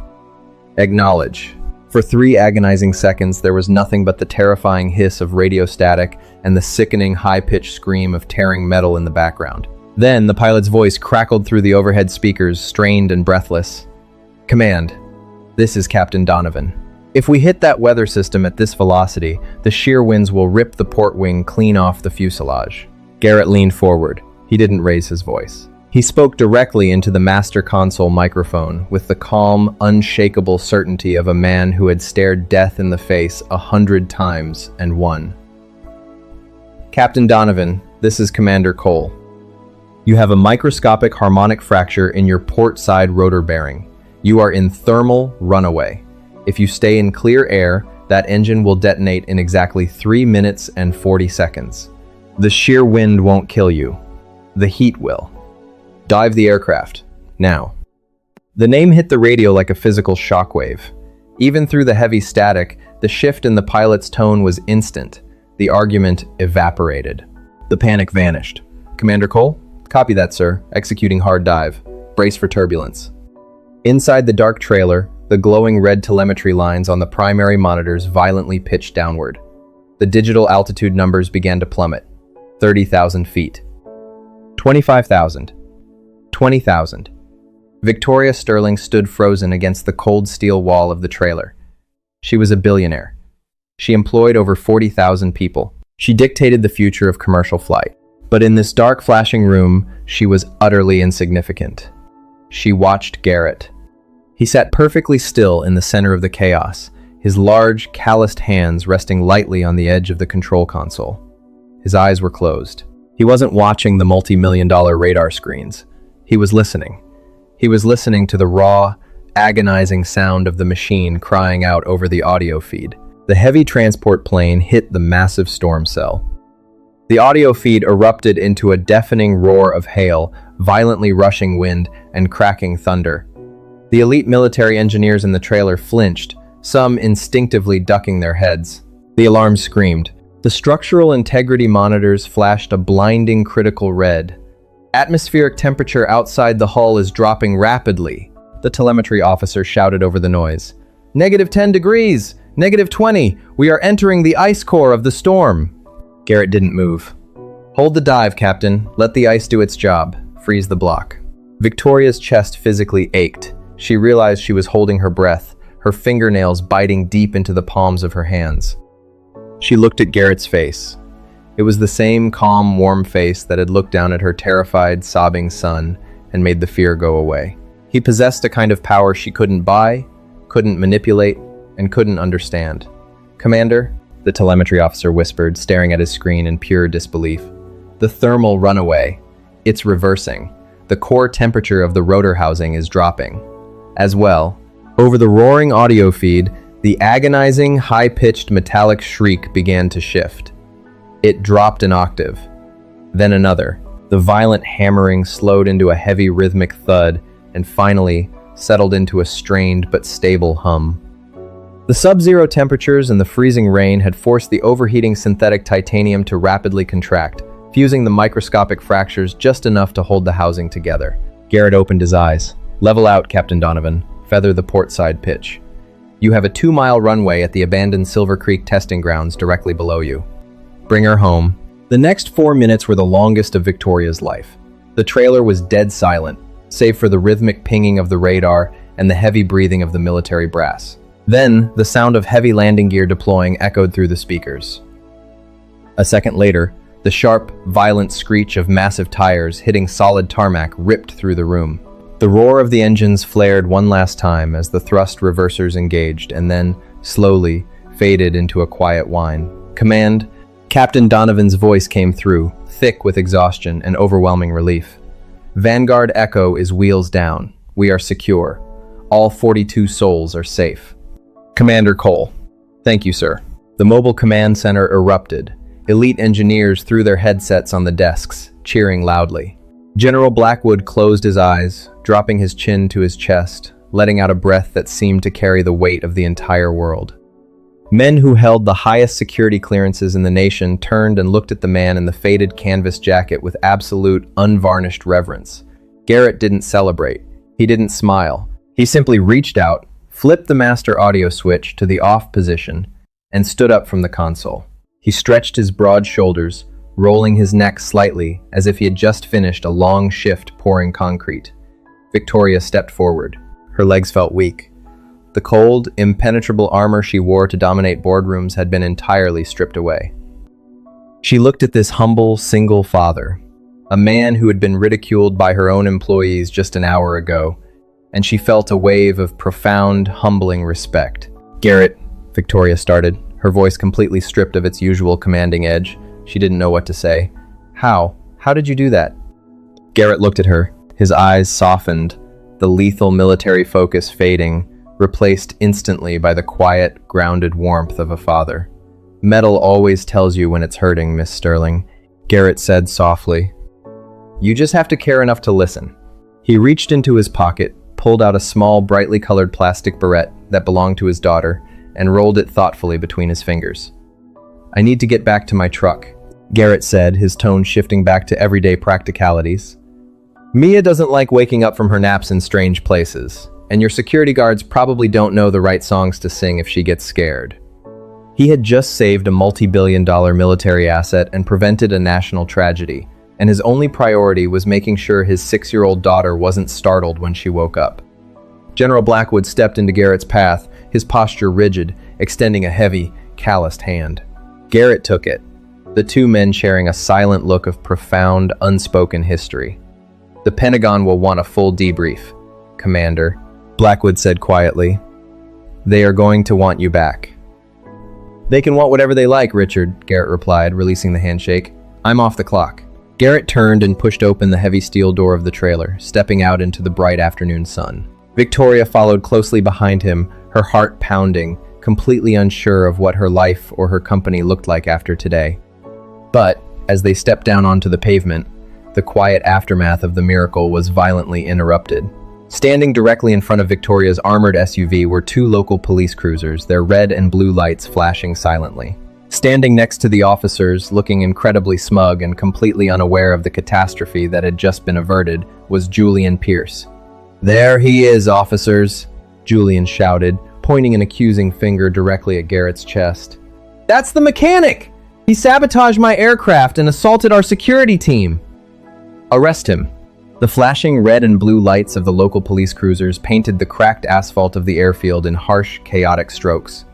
Acknowledge. For 3 agonizing seconds, there was nothing but the terrifying hiss of radio static and the sickening high-pitched scream of tearing metal in the background. Then, the pilot's voice crackled through the overhead speakers, strained and breathless. Command, this is Captain Donovan. If we hit that weather system at this velocity, the shear winds will rip the port wing clean off the fuselage. Garrett leaned forward. He didn't raise his voice. He spoke directly into the master console microphone with the calm, unshakable certainty of a man who had stared death in the face 100 times and won. Captain Donovan, this is Commander Cole. You have a microscopic harmonic fracture in your port side rotor bearing. You are in thermal runaway. If you stay in clear air, that engine will detonate in exactly 3 minutes and 40 seconds. The sheer wind won't kill you. The heat will. Dive the aircraft, now. The name hit the radio like a physical shockwave. Even through the heavy static, the shift in the pilot's tone was instant. The argument evaporated. The panic vanished. Commander Cole? Copy that, sir. Executing hard dive. Brace for turbulence. Inside the dark trailer, the glowing red telemetry lines on the primary monitors violently pitched downward. The digital altitude numbers began to plummet. 30,000 feet. 25,000. 20,000. Victoria Sterling stood frozen against the cold steel wall of the trailer. She was a billionaire. She employed over 40,000 people. She dictated the future of commercial flight. But in this dark, flashing room, she was utterly insignificant. She watched Garrett. He sat perfectly still in the center of the chaos, his large, calloused hands resting lightly on the edge of the control console. His eyes were closed. He wasn't watching the multi-million-dollar radar screens. He was listening. He was listening to the raw, agonizing sound of the machine crying out over the audio feed. The heavy transport plane hit the massive storm cell. The audio feed erupted into a deafening roar of hail, violently rushing wind, and cracking thunder. The elite military engineers in the trailer flinched, some instinctively ducking their heads. The alarm screamed. The structural integrity monitors flashed a blinding critical red. Atmospheric temperature outside the hull is dropping rapidly, the telemetry officer shouted over the noise. -10 degrees! -20! We are entering the ice core of the storm! Garrett didn't move. Hold the dive, Captain. Let the ice do its job. Freeze the block. Victoria's chest physically ached. She realized she was holding her breath, her fingernails biting deep into the palms of her hands. She looked at Garrett's face. It was the same calm, warm face that had looked down at her terrified, sobbing son and made the fear go away. He possessed a kind of power she couldn't buy, couldn't manipulate, and couldn't understand. Commander, the telemetry officer whispered, staring at his screen in pure disbelief. The thermal runaway. It's reversing. The core temperature of the rotor housing is dropping. As well, over the roaring audio feed, the agonizing, high-pitched metallic shriek began to shift. It dropped an octave, then another. The violent hammering slowed into a heavy rhythmic thud and finally settled into a strained but stable hum. The sub-zero temperatures and the freezing rain had forced the overheating synthetic titanium to rapidly contract, fusing the microscopic fractures just enough to hold the housing together. Garrett opened his eyes. Level out, Captain Donovan. Feather the port side pitch. You have a 2-mile runway at the abandoned Silver Creek testing grounds directly below you. Bring her home. The next 4 minutes were the longest of Victoria's life. The trailer was dead silent, save for the rhythmic pinging of the radar and the heavy breathing of the military brass. Then, the sound of heavy landing gear deploying echoed through the speakers. A second later, the sharp, violent screech of massive tires hitting solid tarmac ripped through the room. The roar of the engines flared one last time as the thrust reversers engaged and then, slowly, faded into a quiet whine. Command, Captain Donovan's voice came through, thick with exhaustion and overwhelming relief. Vanguard Echo is wheels down. We are secure. All 42 souls are safe. Commander Cole. Thank you, sir. The mobile command center erupted. Elite engineers threw their headsets on the desks, cheering loudly. General Blackwood closed his eyes, dropping his chin to his chest, letting out a breath that seemed to carry the weight of the entire world. Men who held the highest security clearances in the nation turned and looked at the man in the faded canvas jacket with absolute, unvarnished reverence. Garrett didn't celebrate. He didn't smile. He simply reached out, flipped the master audio switch to the off position, and stood up from the console. He stretched his broad shoulders, rolling his neck slightly as if he had just finished a long shift pouring concrete. Victoria stepped forward. Her legs felt weak. The cold, impenetrable armor she wore to dominate boardrooms had been entirely stripped away. She looked at this humble, single father, a man who had been ridiculed by her own employees just an hour ago, and she felt a wave of profound, humbling respect. "Garrett," Victoria started, her voice completely stripped of its usual commanding edge. She didn't know what to say. How? How did you do that?" Garrett looked at her, his eyes softened, the lethal military focus fading, replaced instantly by the quiet, grounded warmth of a father. "Metal always tells you when it's hurting, Miss Sterling," Garrett said softly. "You just have to care enough to listen." He reached into his pocket, pulled out a small, brightly colored plastic barrette that belonged to his daughter, and rolled it thoughtfully between his fingers. "I need to get back to my truck," Garrett said, his tone shifting back to everyday practicalities. "Mia doesn't like waking up from her naps in strange places, and your security guards probably don't know the right songs to sing if she gets scared." He had just saved a multi-billion-dollar military asset and prevented a national tragedy, and his only priority was making sure his 6-year-old daughter wasn't startled when she woke up. General Blackwood stepped into Garrett's path, his posture rigid, extending a heavy, calloused hand. Garrett took it, the two men sharing a silent look of profound, unspoken history. "The Pentagon will want a full debrief, Commander," Blackwood said quietly. "They are going to want you back." "They can want whatever they like, Richard," Garrett replied, releasing the handshake. "I'm off the clock." Garrett turned and pushed open the heavy steel door of the trailer, stepping out into the bright afternoon sun. Victoria followed closely behind him, her heart pounding, completely unsure of what her life or her company looked like after today. But, as they stepped down onto the pavement, the quiet aftermath of the miracle was violently interrupted. Standing directly in front of Victoria's armored SUV were two local police cruisers, their red and blue lights flashing silently. Standing next to the officers, looking incredibly smug and completely unaware of the catastrophe that had just been averted, was Julian Pierce. "There he is, officers," Julian shouted, pointing an accusing finger directly at Garrett's chest. "That's the mechanic! He sabotaged my aircraft and assaulted our security team." "Arrest him." The flashing red and blue lights of the local police cruisers painted the cracked asphalt of the airfield in harsh, chaotic strokes.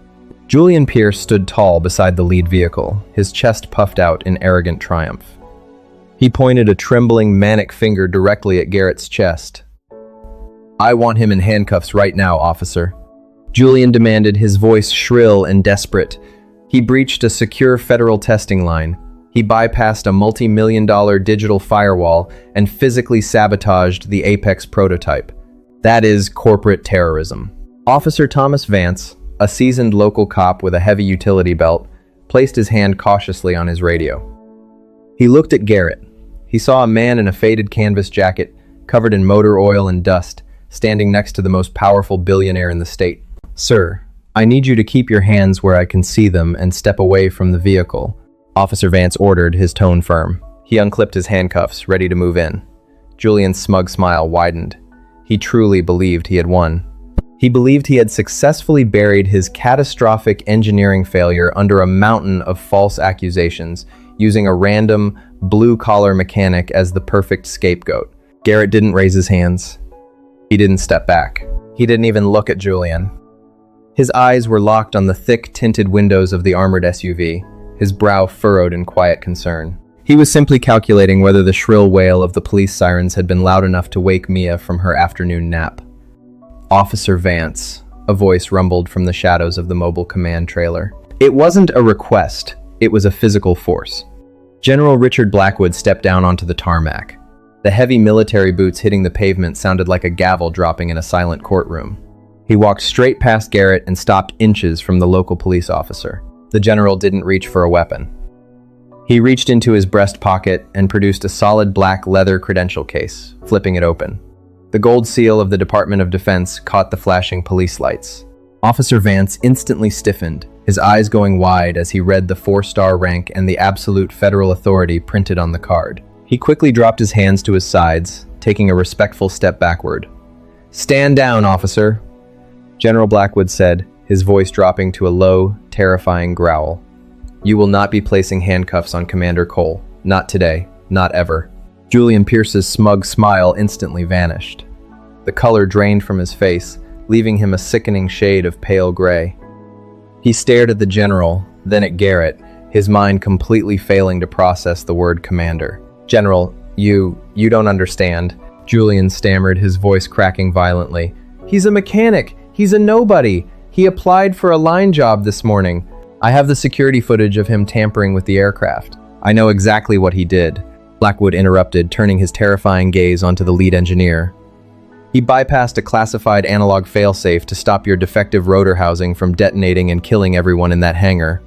Julian Pierce stood tall beside the lead vehicle, his chest puffed out in arrogant triumph. He pointed a trembling, manic finger directly at Garrett's chest. "I want him in handcuffs right now, officer," Julian demanded, his voice shrill and desperate. He breached a secure federal testing line. He bypassed a multi-million-dollar digital firewall and physically sabotaged the Apex prototype. That is corporate terrorism. Officer Thomas Vance, a seasoned local cop with a heavy utility belt, placed his hand cautiously on his radio. He looked at Garrett. He saw a man in a faded canvas jacket, covered in motor oil and dust, standing next to the most powerful billionaire in the state. "Sir, I need you to keep your hands where I can see them and step away from the vehicle," Officer Vance ordered, his tone firm. He unclipped his handcuffs, ready to move in. Julian's smug smile widened. He truly believed he had won. He believed he had successfully buried his catastrophic engineering failure under a mountain of false accusations, using a random, blue-collar mechanic as the perfect scapegoat. Garrett didn't raise his hands. He didn't step back. He didn't even look at Julian. His eyes were locked on the thick, tinted windows of the armored SUV, his brow furrowed in quiet concern. He was simply calculating whether the shrill wail of the police sirens had been loud enough to wake Mia from her afternoon nap. "Officer Vance," a voice rumbled from the shadows of the mobile command trailer. It wasn't a request, it was a physical force. General Richard Blackwood stepped down onto the tarmac. The heavy military boots hitting the pavement sounded like a gavel dropping in a silent courtroom. He walked straight past Garrett and stopped inches from the local police officer. The general didn't reach for a weapon. He reached into his breast pocket and produced a solid black leather credential case, flipping it open. The gold seal of the Department of Defense caught the flashing police lights. Officer Vance instantly stiffened, his eyes going wide as he read the 4-star rank and the absolute federal authority printed on the card. He quickly dropped his hands to his sides, taking a respectful step backward. "Stand down, officer," General Blackwood said, his voice dropping to a low, terrifying growl. "You will not be placing handcuffs on Commander Cole. Not today. Not ever." Julian Pierce's smug smile instantly vanished. The color drained from his face, leaving him a sickening shade of pale gray. He stared at the general, then at Garrett, his mind completely failing to process the word commander. "General, you don't understand," Julian stammered, his voice cracking violently. "He's a mechanic. He's a nobody. He applied for a line job this morning. I have the security footage of him tampering with the aircraft. I know exactly what he did," Blackwood interrupted, turning his terrifying gaze onto the lead engineer. "He bypassed a classified analog failsafe to stop your defective rotor housing from detonating and killing everyone in that hangar.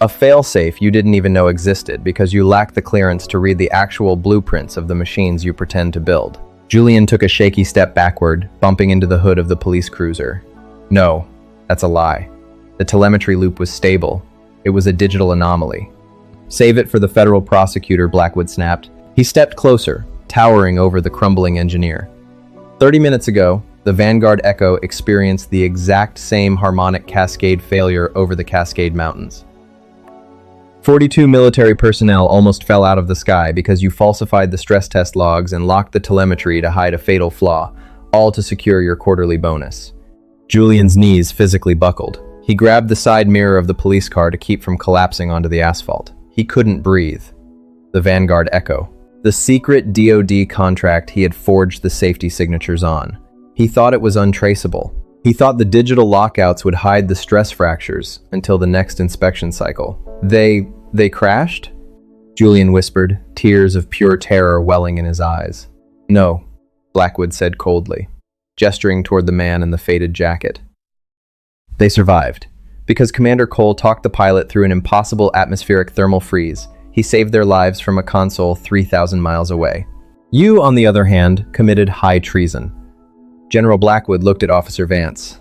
A failsafe you didn't even know existed because you lacked the clearance to read the actual blueprints of the machines you pretend to build." Julian took a shaky step backward, bumping into the hood of the police cruiser. "No, that's a lie. The telemetry loop was stable. It was a digital anomaly." "Save it for the federal prosecutor," Blackwood snapped. He stepped closer, towering over the crumbling engineer. 30 minutes ago, the Vanguard Echo experienced the exact same harmonic cascade failure over the Cascade Mountains. 42 military personnel almost fell out of the sky because you falsified the stress test logs and locked the telemetry to hide a fatal flaw, all to secure your quarterly bonus. Julian's knees physically buckled. He grabbed the side mirror of the police car to keep from collapsing onto the asphalt. He couldn't breathe. The Vanguard Echo. The secret DoD contract he had forged the safety signatures on. He thought it was untraceable. He thought the digital lockouts would hide the stress fractures until the next inspection cycle. They crashed? Julian whispered, tears of pure terror welling in his eyes. "No," Blackwood said coldly, gesturing toward the man in the faded jacket. "They survived, because Commander Cole talked the pilot through an impossible atmospheric thermal freeze. He saved their lives from a console 3,000 miles away. You, on the other hand, committed high treason." General Blackwood looked at Officer Vance.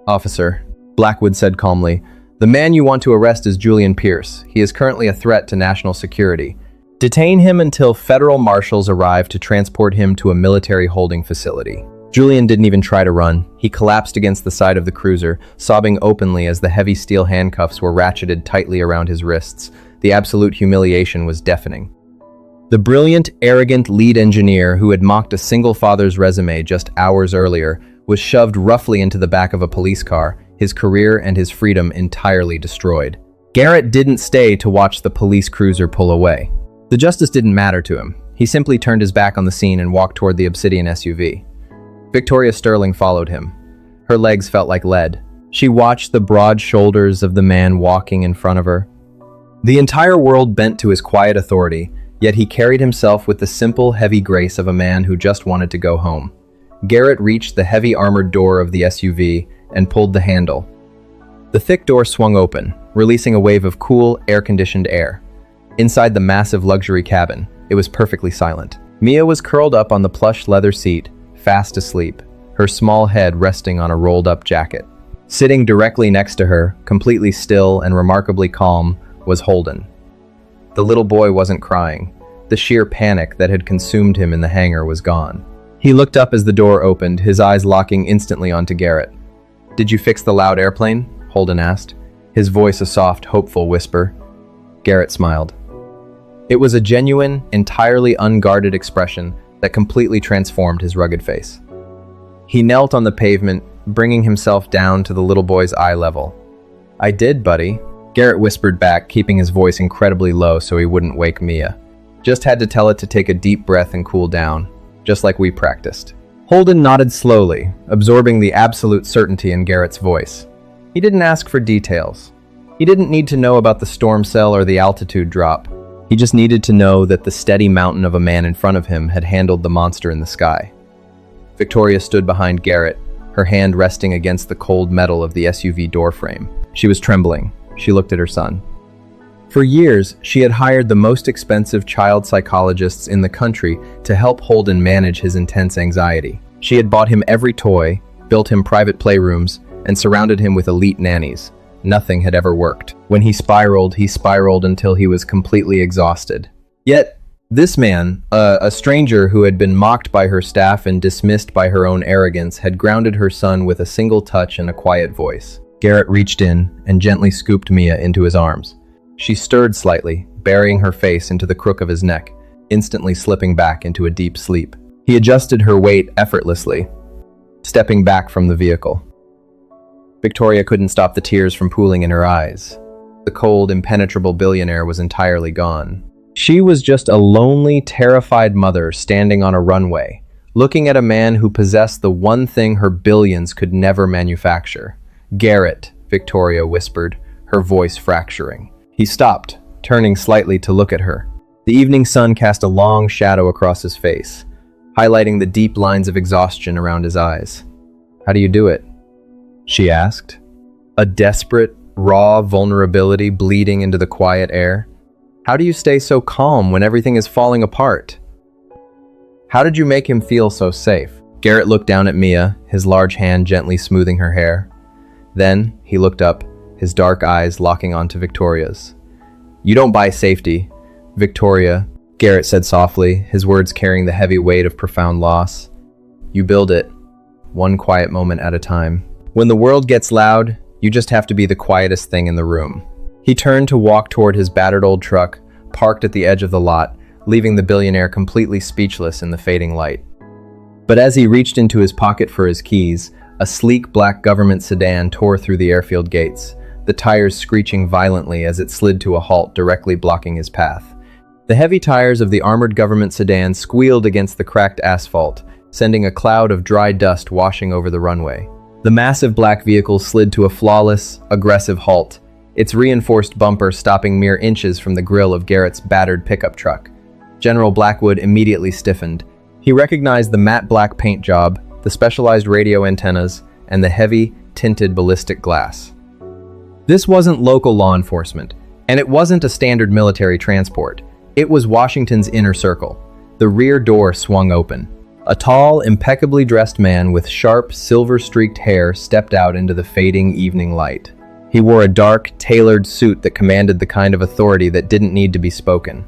"Officer," Blackwood said calmly, "the man you want to arrest is Julian Pierce. He is currently a threat to national security. Detain him until federal marshals arrive to transport him to a military holding facility." Julian didn't even try to run. He collapsed against the side of the cruiser, sobbing openly as the heavy steel handcuffs were ratcheted tightly around his wrists. The absolute humiliation was deafening. The brilliant, arrogant lead engineer who had mocked a single father's resume just hours earlier was shoved roughly into the back of a police car, his career and his freedom entirely destroyed. Garrett didn't stay to watch the police cruiser pull away. The justice didn't matter to him. He simply turned his back on the scene and walked toward the Obsidian SUV. Victoria Sterling followed him. Her legs felt like lead. She watched the broad shoulders of the man walking in front of her. The entire world bent to his quiet authority, yet he carried himself with the simple, heavy grace of a man who just wanted to go home. Garrett reached the heavy armored door of the SUV and pulled the handle. The thick door swung open, releasing a wave of cool, air-conditioned air. Inside the massive luxury cabin, it was perfectly silent. Mia was curled up on the plush leather seat, fast asleep, her small head resting on a rolled-up jacket. Sitting directly next to her, completely still and remarkably calm, was Holden. The little boy wasn't crying. The sheer panic that had consumed him in the hangar was gone. He looked up as the door opened, his eyes locking instantly onto Garrett. "Did you fix the loud airplane?" Holden asked, his voice a soft, hopeful whisper. Garrett smiled. It was a genuine, entirely unguarded expression that completely transformed his rugged face. He knelt on the pavement, bringing himself down to the little boy's eye level. "I did, buddy," Garrett whispered back, keeping his voice incredibly low so he wouldn't wake Mia. "Just had to tell it to take a deep breath and cool down, just like we practiced." Holden nodded slowly, absorbing the absolute certainty in Garrett's voice. He didn't ask for details. He didn't need to know about the storm cell or the altitude drop. He just needed to know that the steady mountain of a man in front of him had handled the monster in the sky. Victoria stood behind Garrett, her hand resting against the cold metal of the SUV doorframe. She was trembling. She looked at her son. For years, she had hired the most expensive child psychologists in the country to help Holden manage his intense anxiety. She had bought him every toy, built him private playrooms, and surrounded him with elite nannies. Nothing had ever worked. When he spiraled until he was completely exhausted. Yet, this man, a stranger who had been mocked by her staff and dismissed by her own arrogance, had grounded her son with a single touch and a quiet voice. Garrett reached in and gently scooped Mia into his arms. She stirred slightly, burying her face into the crook of his neck, instantly slipping back into a deep sleep. He adjusted her weight effortlessly, stepping back from the vehicle. Victoria couldn't stop the tears from pooling in her eyes. The cold, impenetrable billionaire was entirely gone. She was just a lonely, terrified mother standing on a runway, looking at a man who possessed the one thing her billions could never manufacture. "Garrett," Victoria whispered, her voice fracturing. He stopped, turning slightly to look at her. The evening sun cast a long shadow across his face, highlighting the deep lines of exhaustion around his eyes. "How do you do it?" she asked, a desperate, raw vulnerability bleeding into the quiet air. "How do you stay so calm when everything is falling apart? How did you make him feel so safe?" Garrett looked down at Mia, his large hand gently smoothing her hair. Then he looked up, his dark eyes locking onto Victoria's. "You don't buy safety, Victoria," Garrett said softly, his words carrying the heavy weight of profound loss. "You build it, one quiet moment at a time. When the world gets loud, you just have to be the quietest thing in the room." He turned to walk toward his battered old truck, parked at the edge of the lot, leaving the billionaire completely speechless in the fading light. But as he reached into his pocket for his keys, a sleek black government sedan tore through the airfield gates, the tires screeching violently as it slid to a halt directly blocking his path. The heavy tires of the armored government sedan squealed against the cracked asphalt, sending a cloud of dry dust washing over the runway. The massive black vehicle slid to a flawless, aggressive halt, its reinforced bumper stopping mere inches from the grille of Garrett's battered pickup truck. General Blackwood immediately stiffened. He recognized the matte black paint job, the specialized radio antennas, and the heavy, tinted ballistic glass. This wasn't local law enforcement, and it wasn't a standard military transport. It was Washington's inner circle. The rear door swung open. A tall, impeccably dressed man with sharp, silver-streaked hair stepped out into the fading evening light. He wore a dark, tailored suit that commanded the kind of authority that didn't need to be spoken.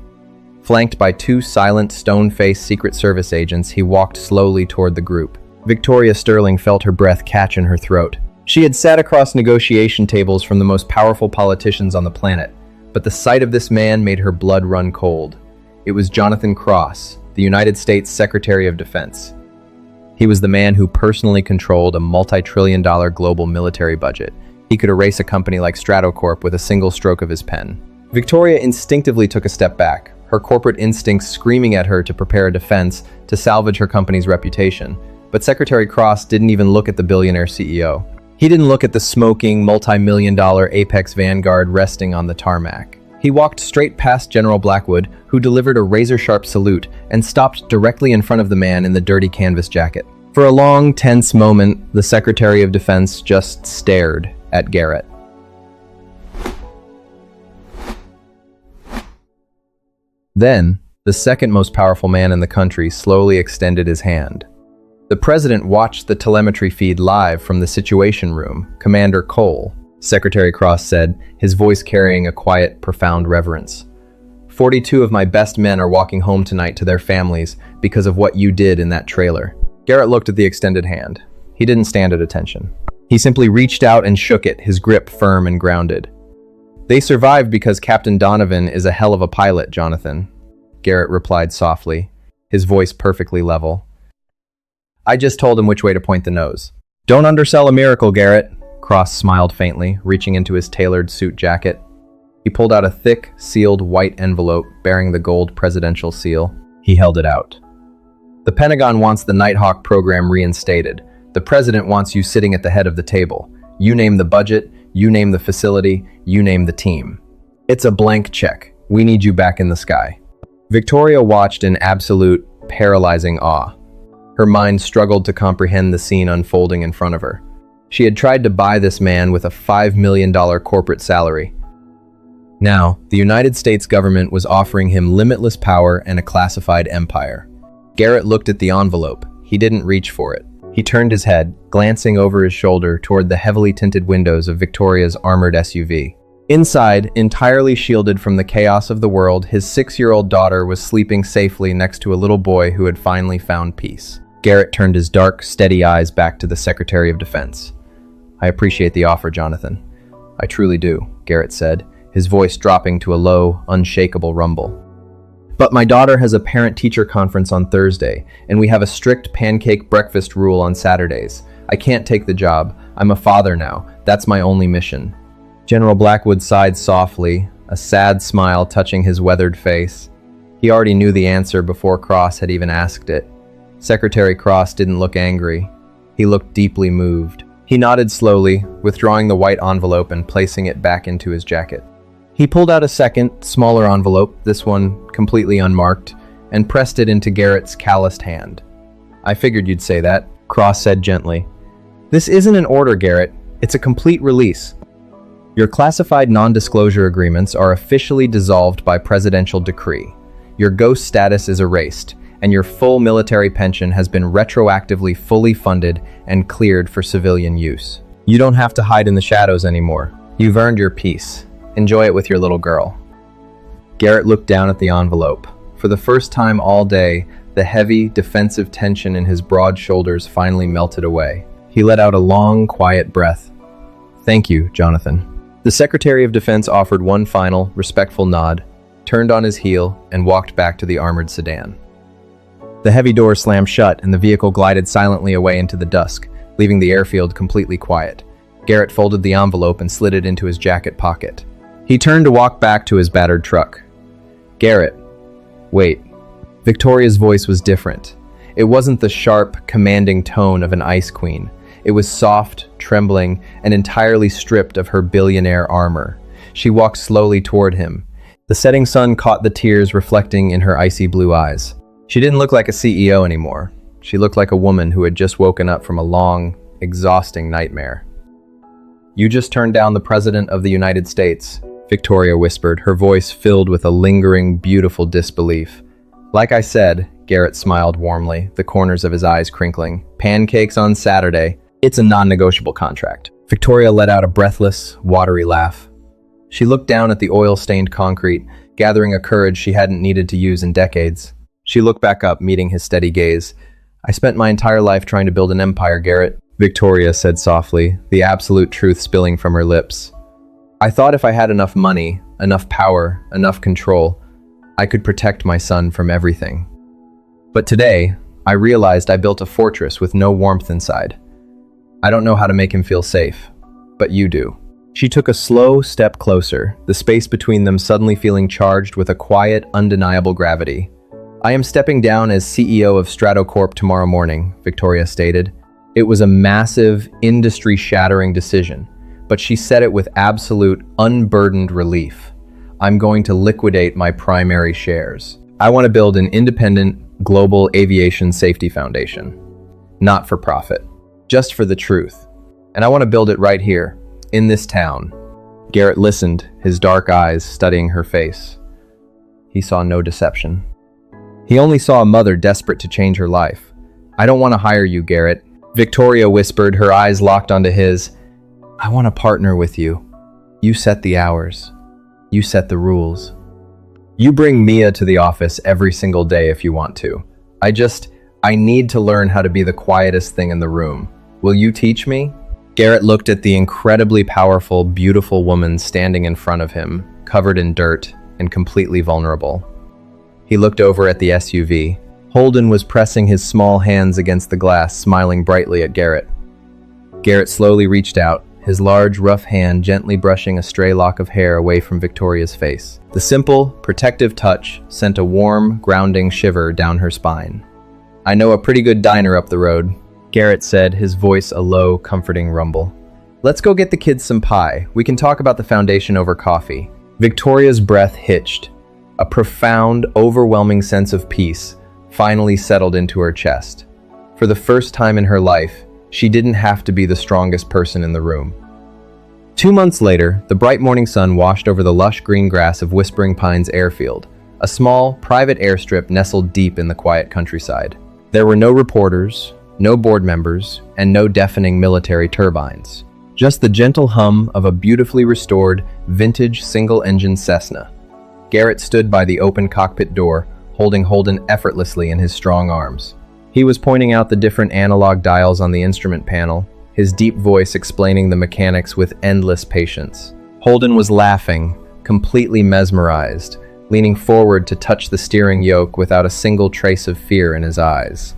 Flanked by two silent, stone-faced Secret Service agents, he walked slowly toward the group. Victoria Sterling felt her breath catch in her throat. She had sat across negotiation tables from the most powerful politicians on the planet, but the sight of this man made her blood run cold. It was Jonathan Cross, the United States Secretary of Defense. He was the man who personally controlled a multi-trillion-dollar global military budget. He could erase a company like Stratocorp with a single stroke of his pen. Victoria instinctively took a step back, her corporate instincts screaming at her to prepare a defense to salvage her company's reputation. But Secretary Cross didn't even look at the billionaire CEO. He didn't look at the smoking, multi-million-dollar Apex Vanguard resting on the tarmac. He walked straight past General Blackwood, who delivered a razor-sharp salute and stopped directly in front of the man in the dirty canvas jacket. For a long, tense moment, the Secretary of Defense just stared at Garrett. Then, the second most powerful man in the country slowly extended his hand. The president watched the telemetry feed live from the Situation Room. "Commander Cole," Secretary Cross said, his voice carrying a quiet, profound reverence. 42 of my best men are walking home tonight to their families because of what you did in that trailer." Garrett looked at the extended hand. He didn't stand at attention. He simply reached out and shook it, his grip firm and grounded. "They survived because Captain Donovan is a hell of a pilot, Jonathan," Garrett replied softly, his voice perfectly level. "I just told him which way to point the nose." "Don't undersell a miracle, Garrett," Cross smiled faintly, reaching into his tailored suit jacket. He pulled out a thick, sealed white envelope bearing the gold presidential seal. He held it out. "The Pentagon wants the Nighthawk program reinstated. The president wants you sitting at the head of the table. You name the budget, you name the facility, you name the team. It's a blank check. We need you back in the sky." Victoria watched in absolute, paralyzing awe. Her mind struggled to comprehend the scene unfolding in front of her. She had tried to buy this man with a $5 million corporate salary. Now, the United States government was offering him limitless power and a classified empire. Garrett looked at the envelope. he didn't reach for it. He turned his head, glancing over his shoulder toward the heavily tinted windows of Victoria's armored SUV. Inside, entirely shielded from the chaos of the world, his 6-year-old daughter was sleeping safely next to a little boy who had finally found peace. Garrett turned his dark, steady eyes back to the Secretary of Defense. "I appreciate the offer, Jonathan. I truly do," Garrett said, his voice dropping to a low, unshakable rumble. "But my daughter has a parent-teacher conference on Thursday, and we have a strict pancake breakfast rule on Saturdays. I can't take the job. I'm a father now. That's my only mission." General Blackwood sighed softly, a sad smile touching his weathered face. He already knew the answer before Cross had even asked it. Secretary Cross didn't look angry. He looked deeply moved. He nodded slowly, withdrawing the white envelope and placing it back into his jacket. He pulled out a second, smaller envelope, this one completely unmarked, and pressed it into Garrett's calloused hand. "I figured you'd say that," Cross said gently. "This isn't an order, Garrett. It's a complete release. Your classified non-disclosure agreements are officially dissolved by presidential decree. Your ghost status is erased, and your full military pension has been retroactively fully funded and cleared for civilian use. You don't have to hide in the shadows anymore. You've earned your peace. Enjoy it with your little girl." Garrett looked down at the envelope. For the first time all day, the heavy, defensive tension in his broad shoulders finally melted away. He let out a long, quiet breath. "Thank you, Jonathan." The Secretary of Defense offered one final, respectful nod, turned on his heel, and walked back to the armored sedan. The heavy doors slammed shut, and the vehicle glided silently away into the dusk, leaving the airfield completely quiet. Garrett folded the envelope and slid it into his jacket pocket. He turned to walk back to his battered truck. "Garrett, wait." Victoria's voice was different. It wasn't the sharp, commanding tone of an ice queen. It was soft, trembling, and entirely stripped of her billionaire armor. She walked slowly toward him. The setting sun caught the tears reflecting in her icy blue eyes. She didn't look like a CEO anymore. She looked like a woman who had just woken up from a long, exhausting nightmare. "You just turned down the President of the United States," Victoria whispered, her voice filled with a lingering, beautiful disbelief. "Like I said," Garrett smiled warmly, the corners of his eyes crinkling. "Pancakes on Saturday. It's a non-negotiable contract." Victoria let out a breathless, watery laugh. She looked down at the oil-stained concrete, gathering a courage she hadn't needed to use in decades. She looked back up, meeting his steady gaze. "I spent my entire life trying to build an empire, Garrett," Victoria said softly, the absolute truth spilling from her lips. "I thought if I had enough money, enough power, enough control, I could protect my son from everything. But today, I realized I built a fortress with no warmth inside. I don't know how to make him feel safe, but you do." She took a slow step closer, the space between them suddenly feeling charged with a quiet, undeniable gravity. "I am stepping down as CEO of Stratocorp tomorrow morning," Victoria stated. It was a massive, industry-shattering decision, but she said it with absolute, unburdened relief. "I'm going to liquidate my primary shares. I want to build an independent, global aviation safety foundation. Not for profit. Just for the truth. And I want to build it right here, in this town." Garrett listened, his dark eyes studying her face. He saw no deception. He only saw a mother desperate to change her life. "I don't want to hire you, Garrett," Victoria whispered, her eyes locked onto his. "I want to partner with you. You set the hours. You set the rules. You bring Mia to the office every single day if you want to. I need to learn how to be the quietest thing in the room. Will you teach me?" Garrett looked at the incredibly powerful, beautiful woman standing in front of him, covered in dirt and completely vulnerable. He looked over at the SUV. Holden was pressing his small hands against the glass, smiling brightly at Garrett. Garrett slowly reached out, his large, rough hand gently brushing a stray lock of hair away from Victoria's face. The simple, protective touch sent a warm, grounding shiver down her spine. "I know a pretty good diner up the road," Garrett said, his voice a low, comforting rumble. "Let's go get the kids some pie. We can talk about the foundation over coffee." Victoria's breath hitched. A profound, overwhelming sense of peace finally settled into her chest. For the first time in her life, she didn't have to be the strongest person in the room. 2 months later, the bright morning sun washed over the lush green grass of Whispering Pines Airfield, a small, private airstrip nestled deep in the quiet countryside. There were no reporters, no board members, and no deafening military turbines. Just the gentle hum of a beautifully restored, vintage single-engine Cessna. Garrett stood by the open cockpit door, holding Holden effortlessly in his strong arms. He was pointing out the different analog dials on the instrument panel, his deep voice explaining the mechanics with endless patience. Holden was laughing, completely mesmerized, leaning forward to touch the steering yoke without a single trace of fear in his eyes.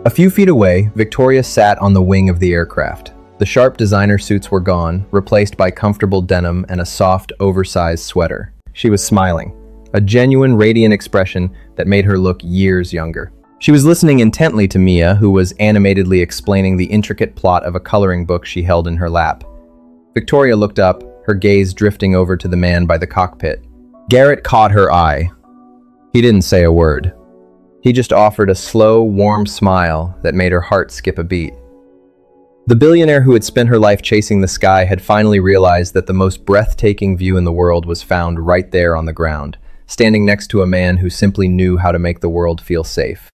A few feet away, Victoria sat on the wing of the aircraft. The sharp designer suits were gone, replaced by comfortable denim and a soft, oversized sweater. She was smiling, a genuine, radiant expression that made her look years younger. She was listening intently to Mia, who was animatedly explaining the intricate plot of a coloring book she held in her lap. Victoria looked up, her gaze drifting over to the man by the cockpit. Garrett caught her eye. He didn't say a word. He just offered a slow, warm smile that made her heart skip a beat. The billionaire who had spent her life chasing the sky had finally realized that the most breathtaking view in the world was found right there on the ground, standing next to a man who simply knew how to make the world feel safe.